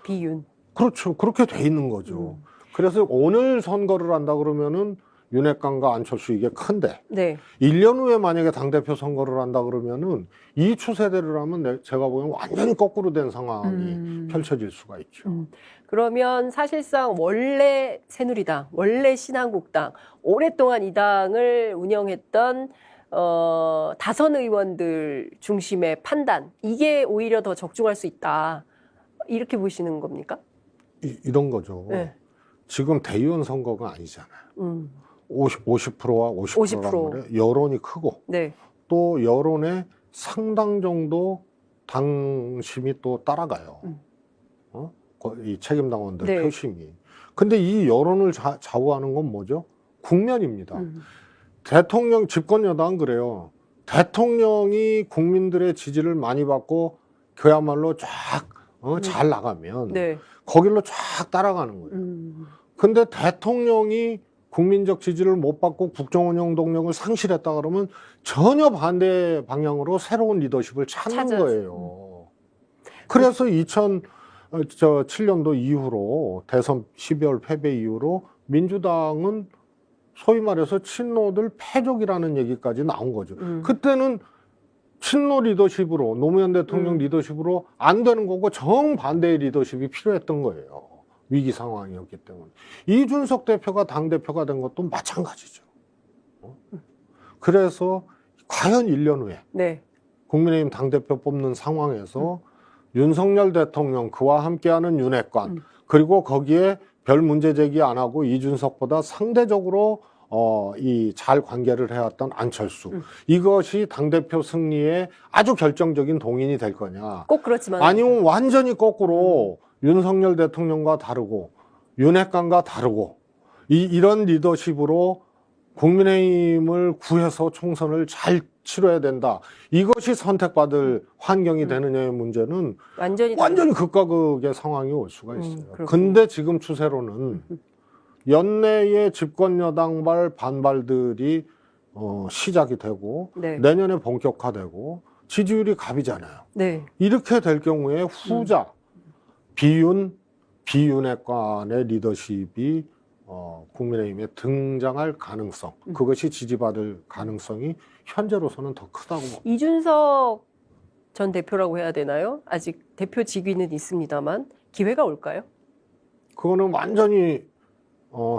비윤. 그렇죠. 그렇게 돼 있는 거죠. 그래서 오늘 선거를 한다 그러면은 윤핵관과 안철수 이게 큰데 네. 1년 후에 만약에 당대표 선거를 한다 그러면은 이 추세대로 하면 제가 보기엔 완전히 거꾸로 된 상황이 펼쳐질 수가 있죠. 그러면 사실상 원래 새누리당, 원래 신한국당, 오랫동안 이 당을 운영했던 다선 의원들 중심의 판단, 이게 오히려 더 적중할 수 있다. 이렇게 보시는 겁니까? 이런 거죠. 네. 지금 대의원 선거가 아니잖아요. 50%와 50%란 말이에요. 여론이 크고 네. 또 여론에 상당 정도 당심이 또 따라가요. 이 책임당원들 네. 표심이. 근데 이 여론을 좌우하는 건 뭐죠? 국면입니다. 대통령 집권 여당은 그래요. 대통령이 국민들의 지지를 많이 받고 그야말로 쫙 잘 나가면 네. 거길로 쫙 따라가는 거예요. 근데 대통령이 국민적 지지를 못 받고 국정운영 동력을 상실했다 그러면 전혀 반대 방향으로 새로운 리더십을 찾는 거예요. 그래서 2007년도 이후로 대선 12월 패배 이후로 민주당은 소위 말해서 친노들 패족이라는 얘기까지 나온 거죠. 그때는 친노 리더십으로 노무현 대통령 리더십으로 안 되는 거고 정반대의 리더십이 필요했던 거예요. 위기 상황이었기 때문에. 이준석 대표가 당대표가 된 것도 마찬가지죠. 그래서 과연 1년 후에 네. 국민의힘 당대표 뽑는 상황에서 윤석열 대통령, 그와 함께하는 윤핵관, 그리고 거기에 별 문제 제기 안 하고 이준석보다 상대적으로 이 잘 관계를 해왔던 안철수. 이것이 당대표 승리에 아주 결정적인 동인이 될 거냐. 꼭 그렇지만 아니면 완전히 거꾸로 윤석열 대통령과 다르고 윤핵관과 다르고 이런 리더십으로 국민의힘을 구해서 총선을 잘 치러야 된다. 이것이 선택받을 환경이 되느냐의 문제는 완전히 극과 극의 상황이 올 수가 있어요. 근데 지금 추세로는 연내에 집권 여당발 반발들이 시작이 되고 네. 내년에 본격화되고 지지율이 갑이잖아요. 네. 이렇게 될 경우에 후자 비윤핵관의 리더십이 국민의힘에 등장할 가능성, 그것이 지지받을 가능성이 현재로서는 더 크다고 봅니다. 이준석 전 대표라고 해야 되나요? 아직 대표 직위는 있습니다만 기회가 올까요? 그거는 완전히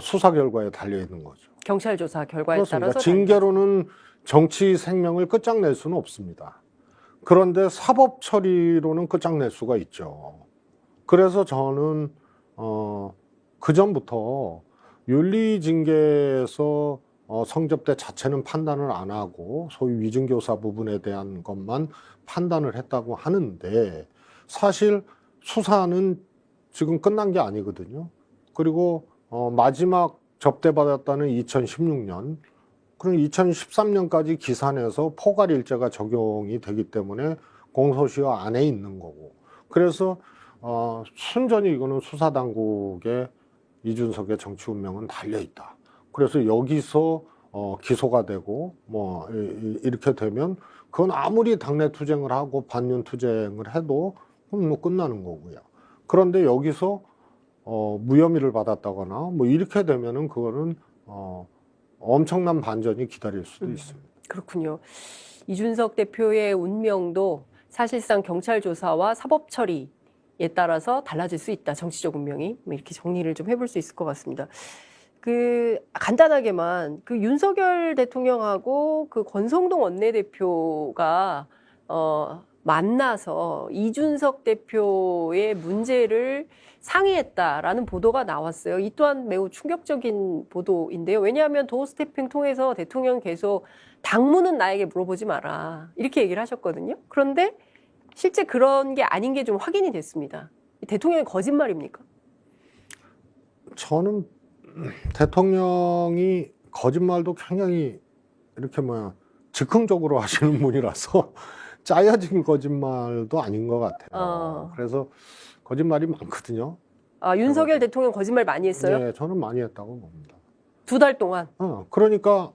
수사 결과에 달려 있는 거죠. 경찰 조사 결과에 그렇습니다. 따라서 징계로는 정치 생명을 끝장낼 수는 없습니다. 그런데 사법 처리로는 끝장낼 수가 있죠. 그래서 저는 그 전부터 윤리징계에서 성접대 자체는 판단을 안 하고 소위 위증교사 부분에 대한 것만 판단을 했다고 하는데 사실 수사는 지금 끝난 게 아니거든요. 그리고 마지막 접대받았다는 2016년, 그럼 2013년까지 기산해서 포괄일제가 적용이 되기 때문에 공소시효 안에 있는 거고. 그래서 순전히 이거는 수사당국의 이준석의 정치 운명은 달려있다. 그래서 여기서 기소가 되고 뭐 이렇게 되면 그건 아무리 당내 투쟁을 하고 반윤 투쟁을 해도 뭐 끝나는 거고요. 그런데 여기서 무혐의를 받았다거나 뭐 이렇게 되면은 그거는 엄청난 반전이 기다릴 수도 있습니다. 그렇군요. 이준석 대표의 운명도 사실상 경찰 조사와 사법 처리에 따라서 달라질 수 있다. 정치적 운명이 이렇게 정리를 좀 해볼 수 있을 것 같습니다. 간단하게만 윤석열 대통령하고 권성동 원내대표가 만나서 이준석 대표의 문제를 상의했다라는 보도가 나왔어요. 이 또한 매우 충격적인 보도인데요. 왜냐하면 도어 스태핑 통해서 대통령 계속 당무는 나에게 물어보지 마라 이렇게 얘기를 하셨거든요. 그런데 실제 그런 게 아닌 게 좀 확인이 됐습니다. 대통령의 거짓말입니까? 저는 대통령이 거짓말도 굉장히 이렇게 즉흥적으로 하시는 분이라서 짜여진 거짓말도 아닌 것 같아요. 그래서 거짓말이 많거든요. 윤석열 대통령 거짓말 많이 했어요? 네, 저는 많이 했다고 봅니다. 2달 동안? 그러니까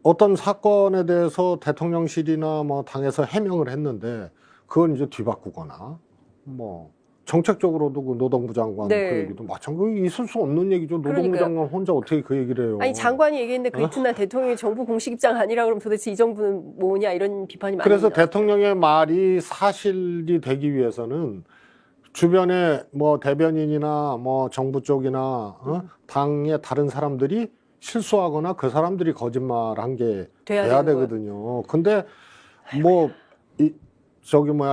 어떤 사건에 대해서 대통령실이나 뭐 당에서 해명을 했는데 그건 이제 뒤바꾸거나 뭐 정책적으로도 그 노동부 장관 그 얘기도 마찬가지로 있을 수 없는 얘기죠. 노동부 장관 혼자 어떻게 그 얘기를 해요? 아니 장관이 얘기했는데 그 이튿날 대통령이 정부 공식 입장 아니라 그러면 도대체 이 정부는 뭐냐 이런 비판이 많이 그래서 나왔어요. 대통령의 말이 사실이 되기 위해서는 주변에 뭐 대변인이나 뭐 정부 쪽이나 당의 다른 사람들이 실수하거나 그 사람들이 거짓말한 게 돼야 되거든요. 근데 뭐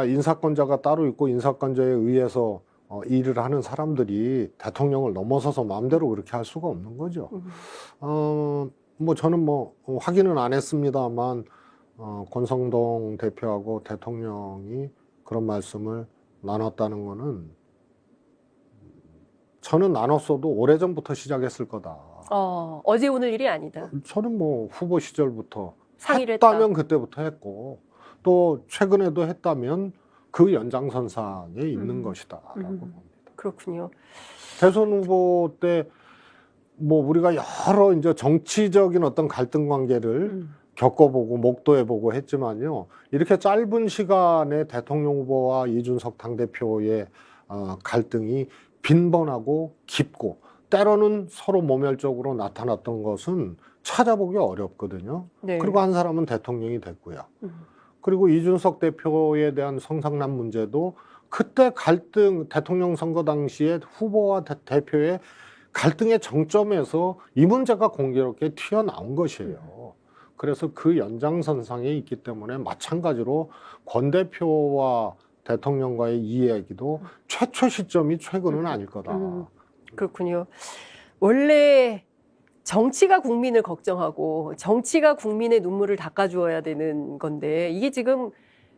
인사권자가 따로 있고 인사권자에 의해서 일을 하는 사람들이 대통령을 넘어서서 마음대로 그렇게 할 수가 없는 거죠. 뭐 저는 확인은 안 했습니다만 권성동 대표하고 대통령이 그런 말씀을 나눴다는 거는 저는 나눴어도 오래전부터 시작했을 거다. 어제 오늘 일이 아니다. 저는 후보 시절부터 상의를 했다면 그때부터 했고 또 최근에도 했다면 그 연장선상에 있는 것이다라고 봅니다. 그렇군요. 대선 후보 때 우리가 여러 이제 정치적인 어떤 갈등 관계를 겪어보고 목도해보고 했지만요. 이렇게 짧은 시간에 대통령 후보와 이준석 당대표의 갈등이 빈번하고 깊고 때로는 서로 모멸적으로 나타났던 것은 찾아보기 어렵거든요. 네. 그리고 한 사람은 대통령이 됐고요. 그리고 이준석 대표에 대한 성상남 문제도 그때 갈등, 대통령 선거 당시에 후보와 대표의 갈등의 정점에서 이 문제가 공교롭게 튀어나온 것이에요. 그래서 그 연장선상에 있기 때문에 마찬가지로 권 대표와 대통령과의 이야기도 최초 시점이 최근은 아닐 거다. 그렇군요. 원래 정치가 국민을 걱정하고 정치가 국민의 눈물을 닦아주어야 되는 건데 이게 지금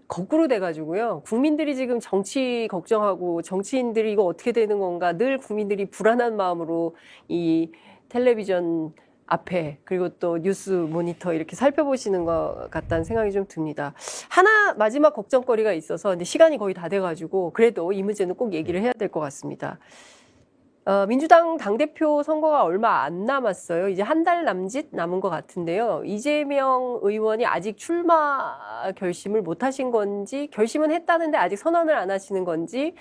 거꾸로 돼가지고요. 국민들이 지금 정치 걱정하고 정치인들이 이거 어떻게 되는 건가 늘 국민들이 불안한 마음으로 이 텔레비전 앞에 그리고 또 뉴스 모니터 이렇게 살펴보시는 것 같다는 생각이 좀 듭니다. 하나 마지막 걱정거리가 있어서 근데 시간이 거의 다 돼가지고 그래도 이 문제는 꼭 얘기를 해야 될 것 같습니다. 민주당 당대표 선거가 얼마 안 남았어요. 이제 한 달 남짓 남은 것 같은데요. 이재명 의원이 아직 출마 결심을 못 하신 건지, 결심은 했다는데 아직 선언을 안 하시는 건지,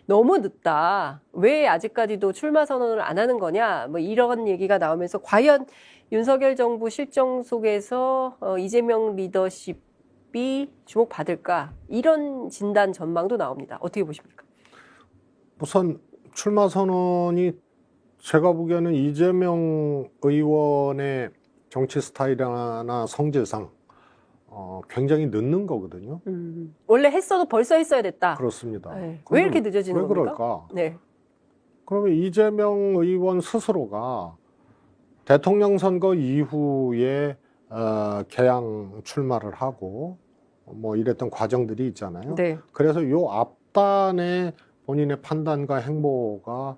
너무 늦다. 왜 아직까지도 출마 선언을 안 하는 거냐? 뭐 이런 얘기가 나오면서 과연 윤석열 정부 실정 속에서 이재명 리더십이 주목받을까? 이런 진단 전망도 나옵니다. 어떻게 보십니까? 우선 출마 선언이 제가 보기에는 이재명 의원의 정치 스타일이나 성질상 굉장히 늦는 거거든요. 원래 했어도 벌써 했어야 됐다. 그렇습니다. 네. 왜 이렇게 늦어지는 왜 겁니까? 그럴까? 네. 그러면 이재명 의원 스스로가 대통령 선거 이후에 개항 출마를 하고 뭐 이랬던 과정들이 있잖아요. 네. 그래서 요 앞단에 본인의 판단과 행보가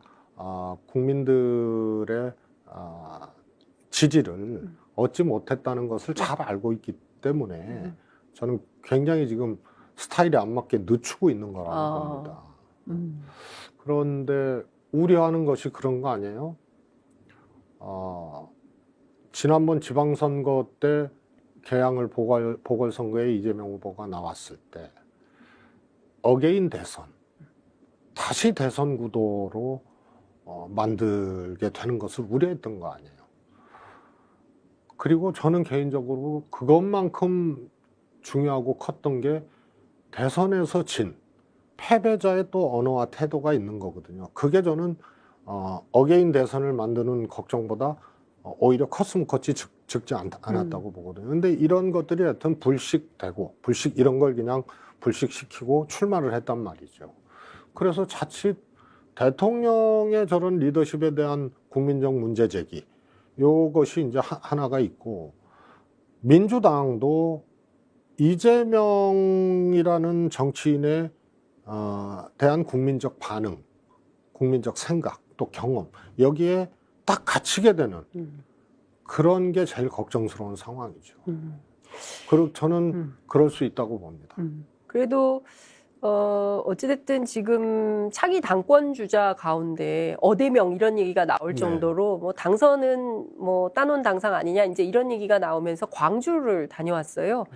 국민들의 지지를 얻지 못했다는 것을 잘 알고 있기 때문에 저는 굉장히 지금 스타일에 안 맞게 늦추고 있는 거라고 봅니다. 그런데 우려하는 것이 그런 거 아니에요? 지난번 지방선거 때 개항을 보궐선거에 이재명 후보가 나왔을 때 어게인 대선 다시 대선 구도로 만들게 되는 것을 우려했던 거 아니에요. 그리고 저는 개인적으로 그것만큼 중요하고 컸던 게 대선에서 진 패배자의 또 언어와 태도가 있는 거거든요. 그게 저는 어게인 대선을 만드는 걱정보다 오히려 컸으면 컸지 적지 않았다고 보거든요. 근데 이런 것들이 하여튼 불식되고 불식 이런 걸 그냥 불식시키고 출마를 했단 말이죠. 그래서 자칫 대통령의 저런 리더십에 대한 국민적 문제 제기 요것이 이제 하나가 있고 민주당도 이재명이라는 정치인에 대한 국민적 반응, 국민적 생각, 또 경험 여기에 딱 갇히게 되는 그런 게 제일 걱정스러운 상황이죠. 그리고 저는 그럴 수 있다고 봅니다. 그래도 어찌됐든 지금 차기 당권 주자 가운데 어대명 이런 얘기가 나올 정도로 뭐 당선은 뭐 따놓은 당상 아니냐 이제 이런 얘기가 나오면서 광주를 다녀왔어요.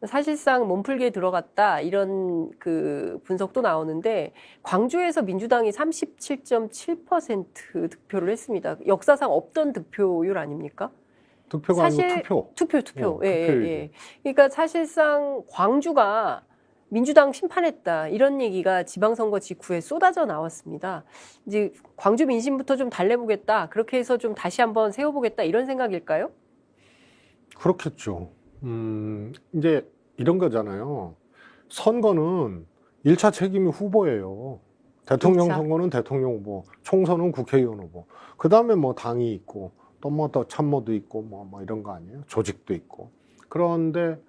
사실상 몸풀기에 들어갔다 이런 그 분석도 나오는데 광주에서 민주당이 37.7% 득표를 했습니다. 역사상 없던 득표율 아닙니까? 득표가 아니고 투표. 투표. 예. 그러니까 사실상 광주가 민주당 심판했다 이런 얘기가 지방선거 직후에 쏟아져 나왔습니다. 이제 광주 민심부터 좀 달래보겠다 그렇게 해서 좀 다시 한번 세워보겠다 이런 생각일까요? 그렇겠죠. 이제 이런 거잖아요. 선거는 1차 책임이 후보예요. 대통령 1차. 선거는 대통령 후보, 총선은 국회의원 후보. 그 다음에 뭐 당이 있고 또 뭐 더 참모도 있고 뭐 이런 거 아니에요? 조직도 있고. 그런데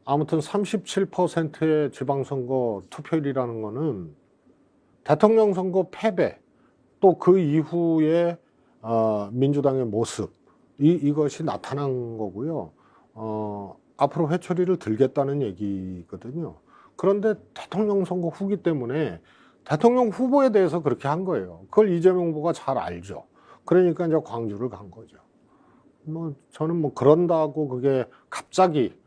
아무튼 37%의 지방선거 투표율이라는 거는 대통령 선거 패배 또 그 이후에 민주당의 모습 이것이 나타난 거고요. 앞으로 회초리를 들겠다는 얘기거든요. 그런데 대통령 선거 후기 때문에 대통령 후보에 대해서 그렇게 한 거예요. 그걸 이재명 후보가 잘 알죠. 그러니까 이제 광주를 간 거죠. 뭐 저는 뭐 그런다고 그게 갑자기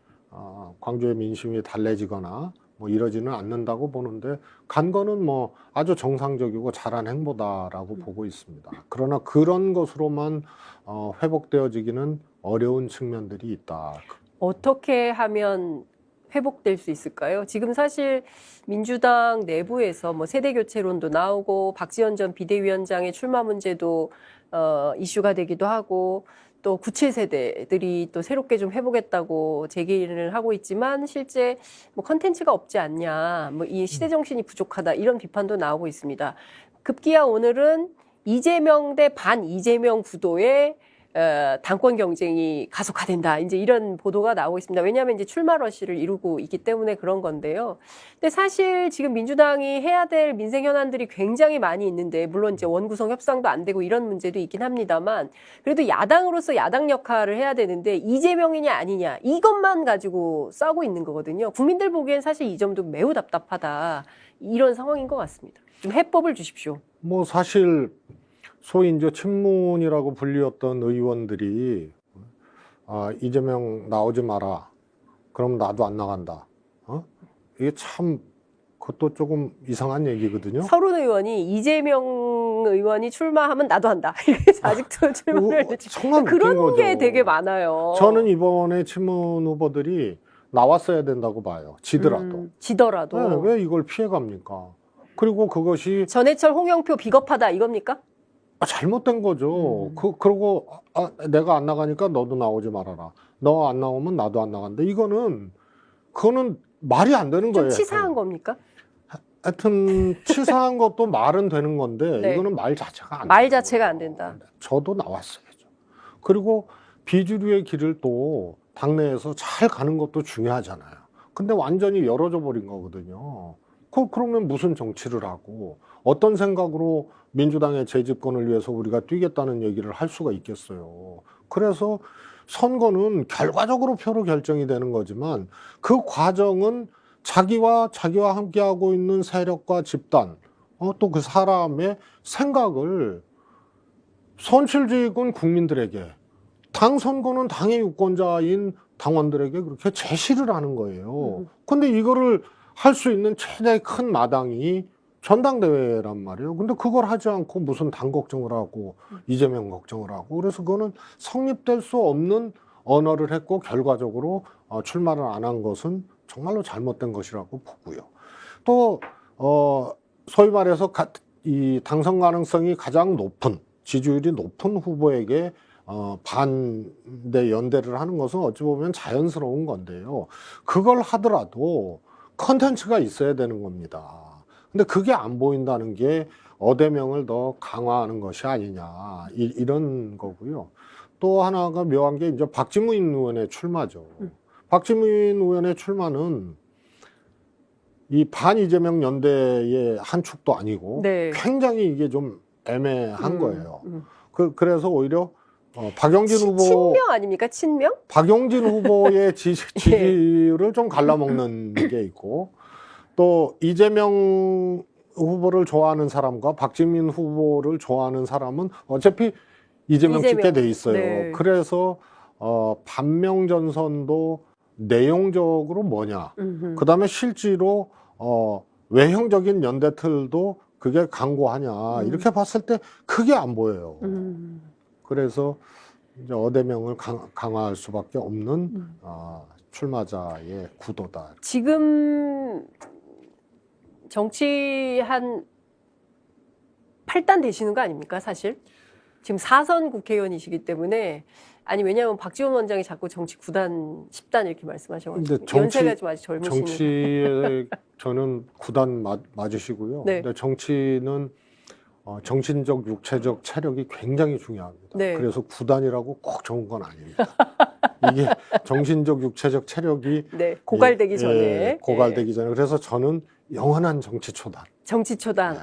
광주의 민심이 달래지거나 뭐 이러지는 않는다고 보는데 간 거는 뭐 아주 정상적이고 잘한 행보다라고 보고 있습니다. 그러나 그런 것으로만 회복되어지기는 어려운 측면들이 있다. 어떻게 하면 회복될 수 있을까요? 지금 사실 민주당 내부에서 뭐 세대 교체론도 나오고 박지원 전 비대위원장의 출마 문제도 이슈가 되기도 하고 또 97세대들이 또 새롭게 좀 해보겠다고 제기를 하고 있지만 실제 뭐 컨텐츠가 없지 않냐, 뭐 이 시대 정신이 부족하다 이런 비판도 나오고 있습니다. 급기야 오늘은 이재명 대 반 이재명 구도의 당권 경쟁이 가속화된다. 이제 이런 보도가 나오고 있습니다. 왜냐하면 이제 출마 러시를 이루고 있기 때문에 그런 건데요. 근데 사실 지금 민주당이 해야 될 민생 현안들이 굉장히 많이 있는데, 물론 이제 원구성 협상도 안 되고 이런 문제도 있긴 합니다만, 그래도 야당으로서 야당 역할을 해야 되는데 이재명이냐 아니냐 이것만 가지고 싸우고 있는 거거든요. 국민들 보기엔 사실 이 점도 매우 답답하다. 이런 상황인 것 같습니다. 좀 해법을 주십시오. 뭐 사실 소위 이제 친문이라고 불리웠던 의원들이 이재명 나오지 마라. 그럼 나도 안 나간다. 이게 참 그것도 조금 이상한 얘기거든요. 서른 의원이 이재명 의원이 출마하면 나도 한다. 이래서 아직도 출마를 그런 거죠. 게 되게 많아요. 저는 이번에 친문 후보들이 나왔어야 된다고 봐요. 지더라도. 지더라도. 네, 왜 이걸 피해갑니까? 그리고 그것이 전해철, 홍영표 비겁하다 이겁니까? 잘못된 거죠. 그러고 내가 안 나가니까 너도 나오지 말아라. 너 안 나오면 나도 안 나간다. 그거는 말이 안 되는 좀 거예요. 치사한 겁니까? 하여튼 치사한 것도 말은 되는 건데 네. 이거는 말 자체가 안 말 자체가 안 된다. 저도 나왔어야죠. 그리고 비주류의 길을 또 당내에서 잘 가는 것도 중요하잖아요. 근데 완전히 열어져 버린 거거든요. 그러면 무슨 정치를 하고 어떤 생각으로 민주당의 재집권을 위해서 우리가 뛰겠다는 얘기를 할 수가 있겠어요. 그래서 선거는 결과적으로 표로 결정이 되는 거지만 그 과정은 자기와 함께하고 있는 세력과 집단, 또 그 사람의 생각을 선출직은 국민들에게, 당 선거는 당의 유권자인 당원들에게 그렇게 제시를 하는 거예요. 근데 이거를 할 수 있는 최대 큰 마당이 전당대회란 말이에요. 근데 그걸 하지 않고 무슨 당 걱정을 하고 이재명 걱정을 하고, 그래서 그거는 성립될 수 없는 언어를 했고 결과적으로 출마를 안 한 것은 정말로 잘못된 것이라고 보고요. 또 소위 말해서 이 당선 가능성이 가장 높은, 지지율이 높은 후보에게 반대 연대를 하는 것은 어찌 보면 자연스러운 건데요. 그걸 하더라도 컨텐츠가 있어야 되는 겁니다. 근데 그게 안 보인다는 게 어대명을 더 강화하는 것이 아니냐, 이런 거고요. 또 하나가 묘한 게 이제 박지문 의원의 출마죠. 박지문 의원의 출마는 이 반 이재명 연대의 한 축도 아니고 네. 굉장히 이게 좀 애매한 거예요. 그래서 오히려 박용진 후보, 친명 아닙니까? 친명? 박용진 후보의 지지율을 좀 갈라먹는 게 있고, 또 이재명 후보를 좋아하는 사람과 박지민 후보를 좋아하는 사람은 어차피 이재명 찍게 돼 있어요. 네. 그래서 반명전선도 내용적으로 뭐냐, 그다음에 실제로 외형적인 연대틀도 그게 강고하냐, 이렇게 봤을 때 크게 안 보여요. 그래서 이제 어대명을 강화할 수밖에 없는 출마자의 구도다. 지금 정치 한 8단 되시는 거 아닙니까, 사실? 지금 4선 국회의원이시기 때문에. 아니, 왜냐하면 박지원 원장이 자꾸 정치 9단, 10단 이렇게 말씀하셔가지고 연세가 좀 아직 젊으시는. 정치에 저는 9단 맞으시고요. 네. 근데 정치는 정신적, 육체적 체력이 굉장히 중요합니다. 네. 그래서 9단이라고 꼭 좋은 건 아닙니다. 이게 정신적, 육체적 체력이 네, 고갈되기 전에. 고갈되기 전에. 그래서 저는 영원한 정치 초단. 정치 초단.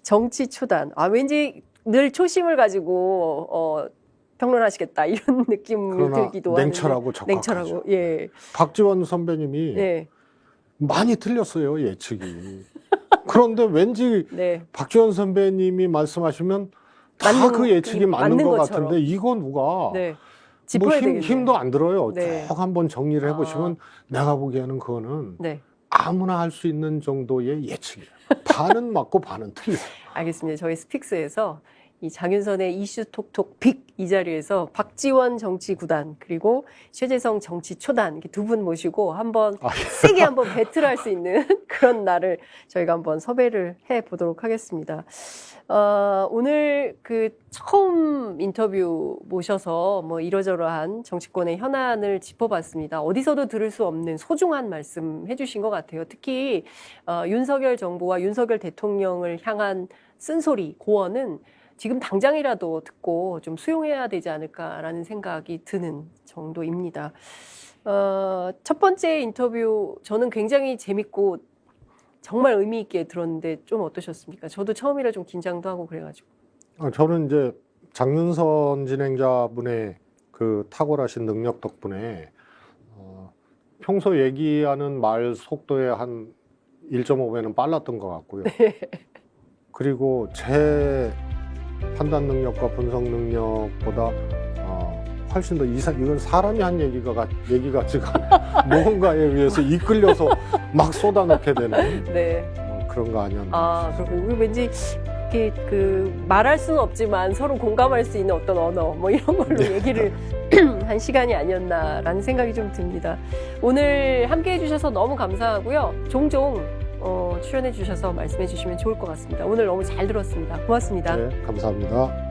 정치 초단. 왠지 늘 초심을 가지고 평론하시겠다 이런 느낌이 들기도 하는데. 냉철하고 적극하죠. 냉철하고. 예. 박지원 선배님이 네. 많이 틀렸어요, 예측이. 그런데 왠지 네. 박지원 선배님이 말씀하시면 다 그 예측이 맞는 것 것처럼. 같은데, 이거 누가 네. 뭐 짚어야 되겠네요. 힘도 안 들어요. 네. 쭉 한번 정리를 해보시면 내가 보기에는 그거는 네. 아무나 할 수 있는 정도의 예측이에요. 반은 맞고 반은 틀려요. 알겠습니다. 저희 스픽스에서 이 장윤선의 이슈 톡톡 빅 이 자리에서 박지원 정치구단 그리고 최재성 정치초단 이렇게 두 분 모시고 한번 세게 한번 배틀할 수 있는 그런 날을 저희가 한번 섭외를 해 보도록 하겠습니다. 오늘 그 처음 인터뷰 모셔서 뭐 이러저러한 정치권의 현안을 짚어봤습니다. 어디서도 들을 수 없는 소중한 말씀 해주신 것 같아요. 특히 윤석열 정부와 윤석열 대통령을 향한 쓴소리, 고언은 지금 당장이라도 듣고 좀 수용해야 되지 않을까라는 생각이 드는 정도입니다. 첫 번째 인터뷰 저는 굉장히 재밌고 정말 의미 있게 들었는데 좀 어떠셨습니까? 저도 처음이라 좀 긴장도 하고 그래가지고. 저는 이제 장윤선 진행자분의 그 탁월하신 능력 덕분에 평소 얘기하는 말 속도의 한 1.5배는 빨랐던 것 같고요. 그리고 제 판단 능력과 분석 능력보다 훨씬 더 이건 사람이 한 얘기가 지금 무언가에 의해서 이끌려서 막 쏟아넣게 되는 네. 그런 거 아니었나. 그리고 왠지 이렇게 그 말할 수는 없지만 서로 공감할 수 있는 어떤 언어 뭐 이런 걸로 네. 얘기를 한 시간이 아니었나라는 생각이 좀 듭니다. 오늘 함께해 주셔서 너무 감사하고요. 종종 출연해 주셔서 말씀해 주시면 좋을 것 같습니다. 오늘 너무 잘 들었습니다. 고맙습니다. 네, 감사합니다.